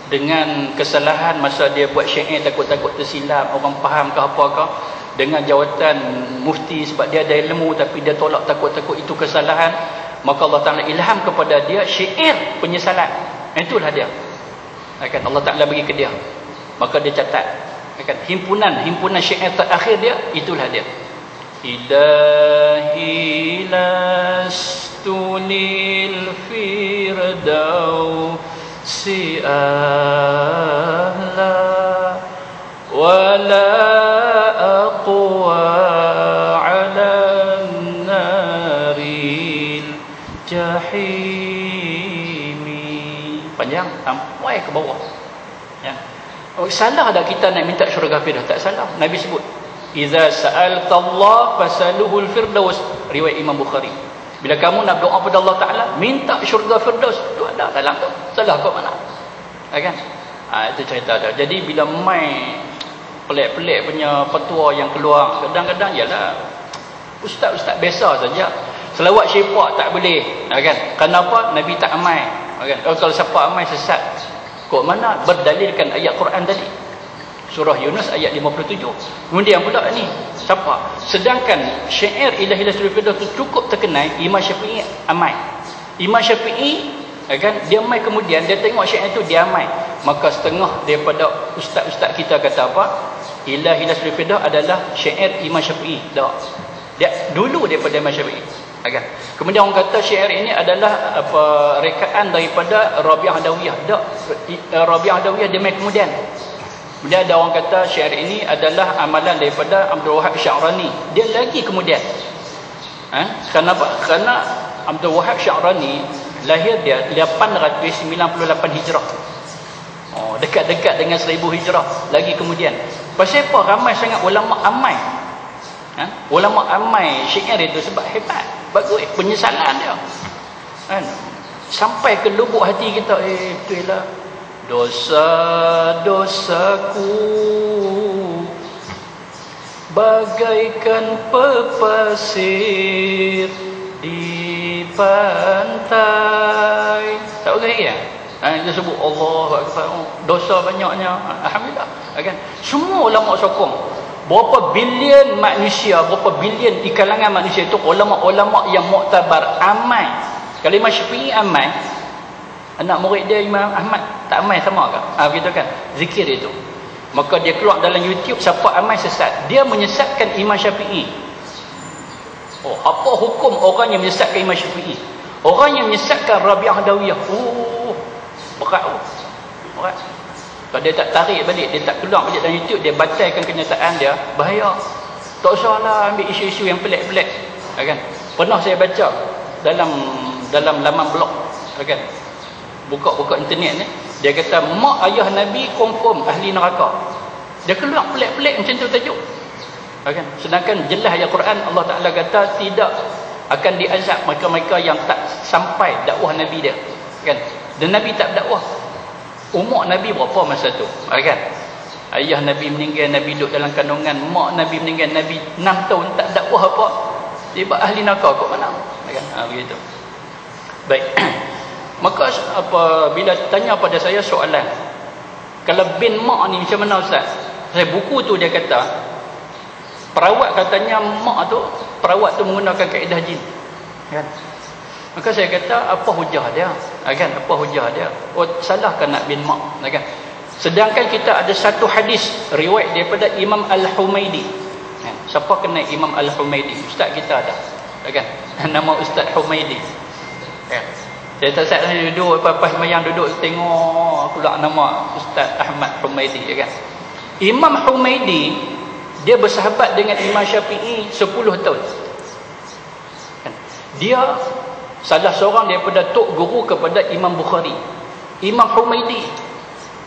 dengan kesalahan masa dia buat syair, takut-takut tersilap, orang faham ke apa ke, dengan jawatan mufti sebab dia ada ilmu tapi dia tolak takut-takut itu kesalahan, maka Allah Ta'ala ilham kepada dia syair penyesalan. Itulah dia. Allah Ta'ala bagi ke dia. Maka dia catat. Himpunan syair terakhir dia, itulah dia. Ilahi lastu lil firdausi ahla wala aqwa ala naril jahimi. Panjang sampai ke bawah. Salah tak kita nak minta syurga firdaus? Tak salah. Nabi sebut Iza sa'alta Allah fasaluhul firdaus. Riwayat Imam Bukhari. Bila kamu nak doa pada Allah Ta'ala, minta syurga firdaus. Itu ada dalam tu. Salah kau mana? Kan? Itu cerita dia. Jadi bila mai pelik-pelik punya petua yang keluar, kadang-kadang ialah ustaz-ustaz biasa saja. Selawat syifa tak boleh. Kan? Kenapa? Nabi tak amai. Kan? Kalau siapa amai sesat. Kok mana? Berdalilkan ayat Quran tadi. Surah Yunus ayat 57. Kemudian pula ni siapa? Sedangkan syair Ilahi Lasul Firdaus tu cukup terkenal, Imam Syafi'i amai. Imam Syafi'i kan dia amai, kemudian dia tengok syair tu dia amai. Maka setengah daripada ustaz-ustaz kita kata apa? Ilahi Lasul Firdaus adalah syair Imam Syafi'i. Tak. Dia dulu daripada Imam Syafi'i. Kan? Kemudian orang kata syair ini adalah apa rekaan daripada Rabi'ah Adawiyah. Tak. Rabi'ah Adawiyah dia mai kemudian. Kemudian ada orang kata syair ini adalah amalan daripada Abdul Wahab Sya'rani. Dia lagi kemudian. Kenapa? Kerana Abdul Wahab Sya'rani lahir dia 898 Hijrah. Dekat-dekat dengan 1000 Hijrah. Lagi kemudian. Pasal apa ramai sangat ulama amai? Ulama amai syair itu sebab hebat. Bagus penyesalan dia. Sampai ke lubuk hati kita, betul lah. Dosa-dosaku bagaikan pepasir di pantai. Tak boleh ya? Dia sebut Allah Akbar, dosa banyaknya. Alhamdulillah. Kan? Semua ulama sokong. Berapa bilion manusia, berapa bilion di kalangan manusia itu ulama-ulama yang muktabar amal. Kalau Imam Syafi'i amal, anak murid dia Imam Ahmad tak amal sama ke? Begitu kan? Zikir itu. Maka dia keluar dalam YouTube, siapa amal sesat, dia menyesatkan Imam Syafi'i. Oh, apa hukum orang yang menyesatkan Imam Syafi'i? Orang yang menyesatkan Rabi'ah Dawiyah. Berat. Berat. Kalau dia tak tarik balik, dia tak keluar balik dalam YouTube, dia batalkan kenyataan dia, bahaya. Tak usahlah ambil isu-isu yang pelik-pelik. Kan? Pernah saya baca dalam laman blog, kan? Buka internet ni, dia kata mak ayah Nabi confirm ahli neraka. Dia keluar pelik-pelik macam tu tajuk. Kan? Sedangkan jelas ayat Quran, Allah Taala kata tidak akan diazab mereka-mereka yang tak sampai dakwah Nabi dia. Kan? Dan Nabi tak berdakwah. Umur Nabi berapa masa tu? Kan? Ayah Nabi meninggal, Nabi duduk dalam kandungan. Mak Nabi meninggal, Nabi 6 tahun tak dakwah apa. Tiba ahli neraka kat mana? Kan? Begitu. Baik. Maka bila tanya pada saya soalan, kalau bin mak ni macam mana Ustaz? Saya buku tu dia kata, perawat katanya mak tu, perawat tu menggunakan kaedah jin. Kan? Maka saya kata, apa hujah dia? Kan? Apa hujah dia? Oh, salahkan nak bin mak. Kan? Sedangkan kita ada satu hadis riwayat daripada Imam Al-Humaidi. Kan? Siapa kenal Imam Al-Humaidi? Ustaz kita ada. Kan? Nama Ustaz Humaidi. Kan? Saya tak saat ni duduk, pas mayang duduk tengok pula nama Ustaz Ahmad Humaidi. Kan? Imam Humaidi, dia bersahabat dengan Imam Syafi'i 10 tahun. Kan? Dia salah seorang daripada tok guru kepada Imam Bukhari, Imam Humaidi.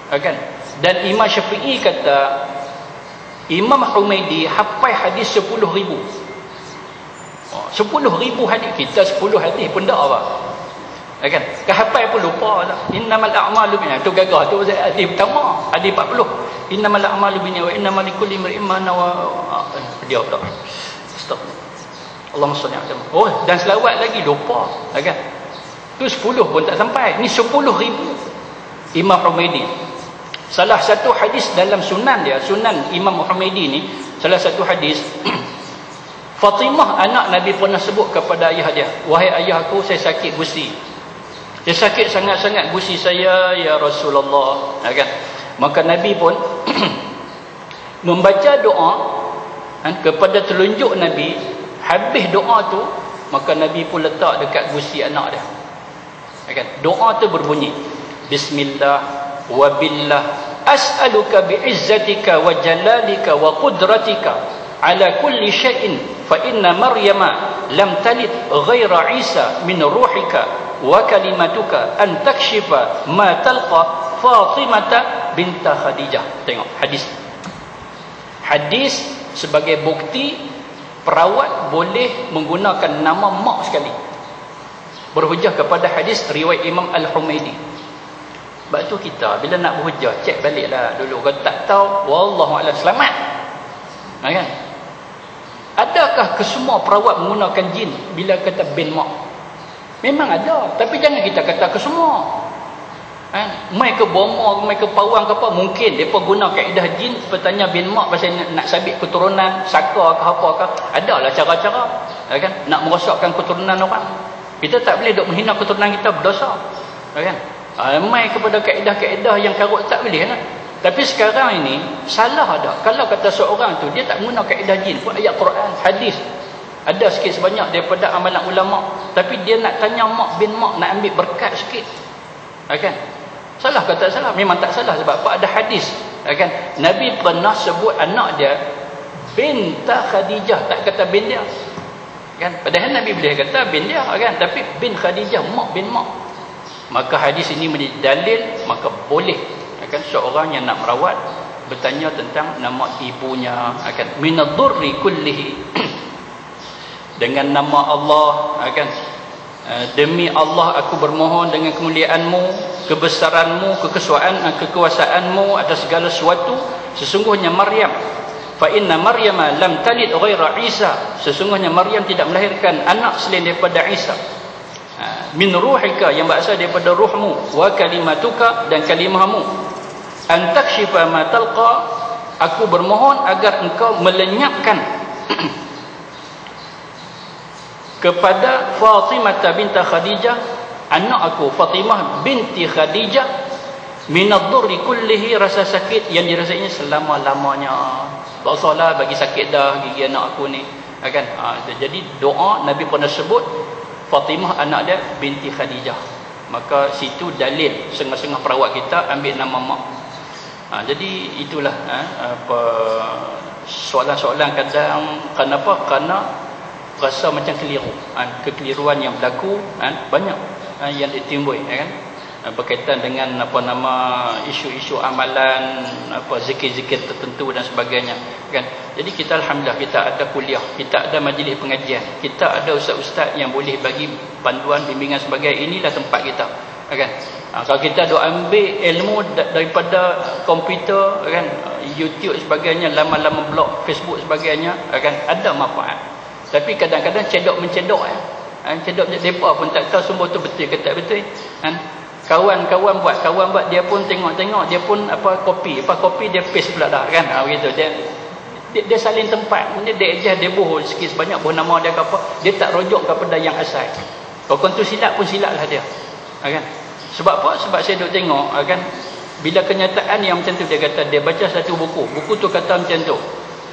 Kan? Dan Imam Syafi'i kata Imam Humaidi hafal hadis 10,000. 10,000 hadis. Kita 10 hadis pun tak apa. Kan? Kehafal pun lupa lah. Innamal a'malu binniyat. Tu gagah tu hadis pertama, hadis 40. Innamal a'malu binniyat wa innamal likulli imrin ma nawa. Dia tak. Astagfirullah. Allahumma salli ala Muhammad. Oh, dan selawat lagi lupa. Kan? Tu 10 pun tak sampai. Ni 10,000. Imam Humaidi. Salah satu hadis dalam sunan dia, sunan Imam Humaidi ni, salah satu hadis Fatimah anak Nabi pernah sebut kepada ayah dia, wahai ayah aku, saya sakit gusi. Saya sakit sangat-sangat gusi saya ya Rasulullah. Kan? Maka Nabi pun membaca doa kepada telunjuk Nabi. Habis doa tu, maka Nabi pun letak dekat gusi anak dia. Kan? Doa tu berbunyi, Bismillah wa billah as'aluka bi'izzatika wa jalalika wa qudratika ala kulli syai'in fa inna Maryama lam talid ghaira Isa min ruhika wa kalimatuka an takshifa ma talqa Fatimata binta Khadijah. Tengok hadis. Hadis sebagai bukti perawat boleh menggunakan nama mak sekali. Berhujah kepada hadis riwayat Imam Al-Humaidi. Sebab tu kita bila nak berhujah, cek baliklah dulu. Kalau tak tahu, wallahu a'lam, selamat. Kan? Adakah kesemua perawat menggunakan jin bila kata bin mak? Memang ada, tapi jangan kita kata kesemua. Mai ke bomo, mai ke pawang ke apa, mungkin depa guna kaedah jin, bertanya bin mak pasal nak sabit keturunan, saka ke apa ke, adalah cara-cara, kan, nak merosakkan keturunan orang. Kita tak boleh duk menghina keturunan kita, berdosa. Kan? Mai kepada kaedah-kaedah yang karut tak boleh lah. Tapi sekarang ini salah ada. Kalau kata seorang tu dia tak guna kaedah jin, pun ayat Quran, hadis ada sikit sebanyak daripada amalan ulama, tapi dia nak tanya mak bin mak, nak ambil berkat sikit. Kan? Salah kata salah? Memang tak salah, sebab apa? Ada hadis. Kan? Nabi pernah sebut anak dia binta Khadijah, tak kata bin dia. Kan? Padahal Nabi boleh kata bin dia, kan? Tapi bin Khadijah, mak bin mak. Maka hadis ini menjadi dalil, maka boleh, kan, seorang yang nak merawat bertanya tentang nama ibunya, akan minadurri kullihi dengan nama Allah, kan, demi Allah aku bermohon dengan kemuliaanmu, kebesaranmu, kekuasaanmu atas segala sesuatu, sesungguhnya Maryam, fa inna Maryama lam talid ghaira Isa, sesungguhnya Maryam tidak melahirkan anak selain daripada Isa. min ruhika, yang berasal daripada ruhmu, wa kalimatuka, dan kalimahmu, an takshifa ma talqa, aku bermohon agar engkau melenyapkan kepada Fatimah binti Khadijah, anak aku Fatimah binti Khadijah, minadh-dhurri kullihi, rasa sakit yang dirasainya selama-lamanya. Tak usahlah bagi sakit dah gigi anak aku ni, kan? Jadi doa Nabi pernah sebut Fatimah anak dia binti Khadijah. Maka situ dalil setengah-setengah perawat kita ambil nama mak. Jadi itulah apa soalan-soalan kadang kenapa? Kerana rasa macam keliru, kekeliruan yang berlaku banyak yang ditimbul, kan, berkaitan dengan apa nama isu-isu amalan, apa zikir-zikir tertentu dan sebagainya, kan. Jadi kita alhamdulillah kita ada kuliah, kita ada majlis pengajian, kita ada ustaz-ustaz yang boleh bagi panduan, bimbingan sebagai inilah tempat kita, kan. Kalau kita duk ambil ilmu daripada komputer, kan, YouTube sebagainya, laman-laman blog, Facebook sebagainya, kan, ada manfaat. Tapi kadang-kadang cedok-mencedok, cedok mereka pun tak tahu sumber tu betul ke tak betul, kan. Kawan buat dia pun tengok-tengok, dia pun copy dia paste pula dah, kan. Begitu dia salin tempat, dia adjust, dia bohong sikit sebanyak, bohong nama dia ke apa, dia tak rujuk kepada yang asal. Kalau tu silap pun silaplah dia, kan. Sebab apa? Sebab saya duk tengok, kan, bila kenyataan yang macam tu, dia kata dia baca satu buku tu kata macam tu,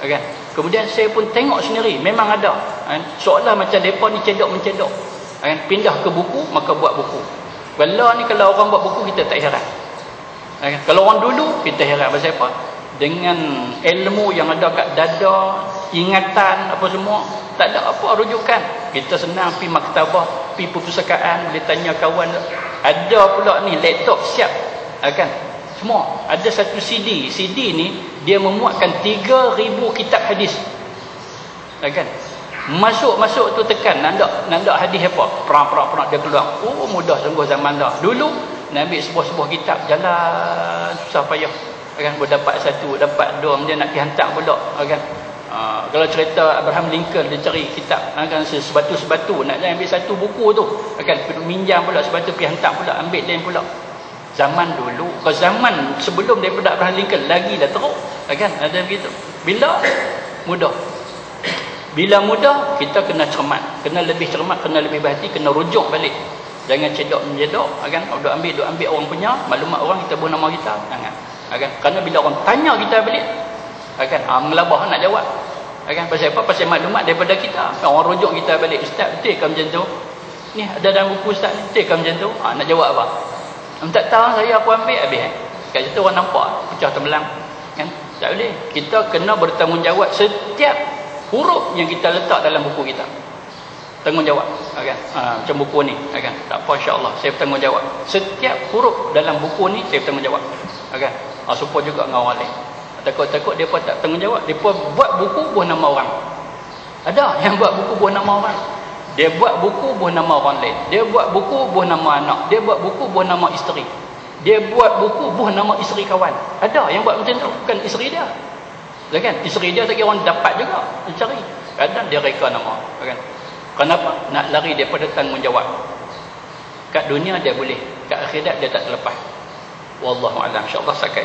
kan. Kemudian saya pun tengok sendiri, memang ada, kan, seolah macam mereka ni cedok-mencedok, kan. Pindah ke buku, maka buat buku. Bala ni kalau orang buat buku kita tak heran, kan. Kalau orang dulu kita heran pasal apa? Dengan ilmu yang ada kat dada, ingatan apa semua, tak ada apa rujukan. Kita senang pergi maktabah, pergi perpustakaan, boleh tanya kawan. Ada pula ni laptop siap, kan. Semua ada satu CD ni dia memuatkan 3,000 kitab hadis, kan. Masuk tu tekan nak hadis apa, perang dia keluar. Mudah sungguh zaman dah. Dulu nak ambil sebuah kitab jalan susah payah, kan. Boleh dapat satu, dapat dua, dia nak pergi hantar pula, kan. Kalau cerita Abraham Lincoln, dia cari kitab, kan, sebatu-sebatu nak ambil satu buku tu, kan, minjam pula sebatu, pergi hantar pula, ambil lain pula. Zaman dulu, kalau zaman sebelum daripada Abraham Lincoln lagi dah teruk, kan, ada begitu. Bila mudah kita kena cermat, kena lebih cermat, kena lebih berhati, kena rujuk balik, jangan cedok-menjedok, kan. Duk ambil orang punya maklumat orang, kita buat nama kita, jangan, kan. Kerana bila orang tanya kita balik, kan, melabah nak jawab, kan. Pasal apa? Pasal maklumat daripada kita, orang rujuk kita balik, ustaz betul ke macam tu ni, ada dalam buku ustaz betul ke macam tu, nak jawab apa? Tak tahu, saya aku ambil habis, kat situ orang nampak pecah terbelang, kan. Tak boleh, kita kena bertanggungjawab setiap huruf yang kita letak dalam buku kita, tanggungjawab, kan. Macam buku ni, kan, tak apa, insya-Allah saya bertanggungjawab setiap huruf dalam buku ni, saya bertanggungjawab, kan. Supaya juga dengan orang lain, takut-takut dia pun tak tanggungjawab, dia pun buat buku buah nama orang. Ada yang buat buku buah nama orang, dia buat buku buah nama orang lain, dia buat buku buah nama anak, dia buat buku buah nama isteri, dia buat buku buah nama isteri kawan. Ada yang buat macam tu, bukan isteri dia, kan. Isteri dia tak kira orang dapat juga, dia cari, kadang dia reka nama, kan. Kenapa? Nak lari daripada tanggungjawab. Kat dunia dia boleh, kat akhirat dia tak terlepas. Wallahu a'lam. Insya-Allah sakai.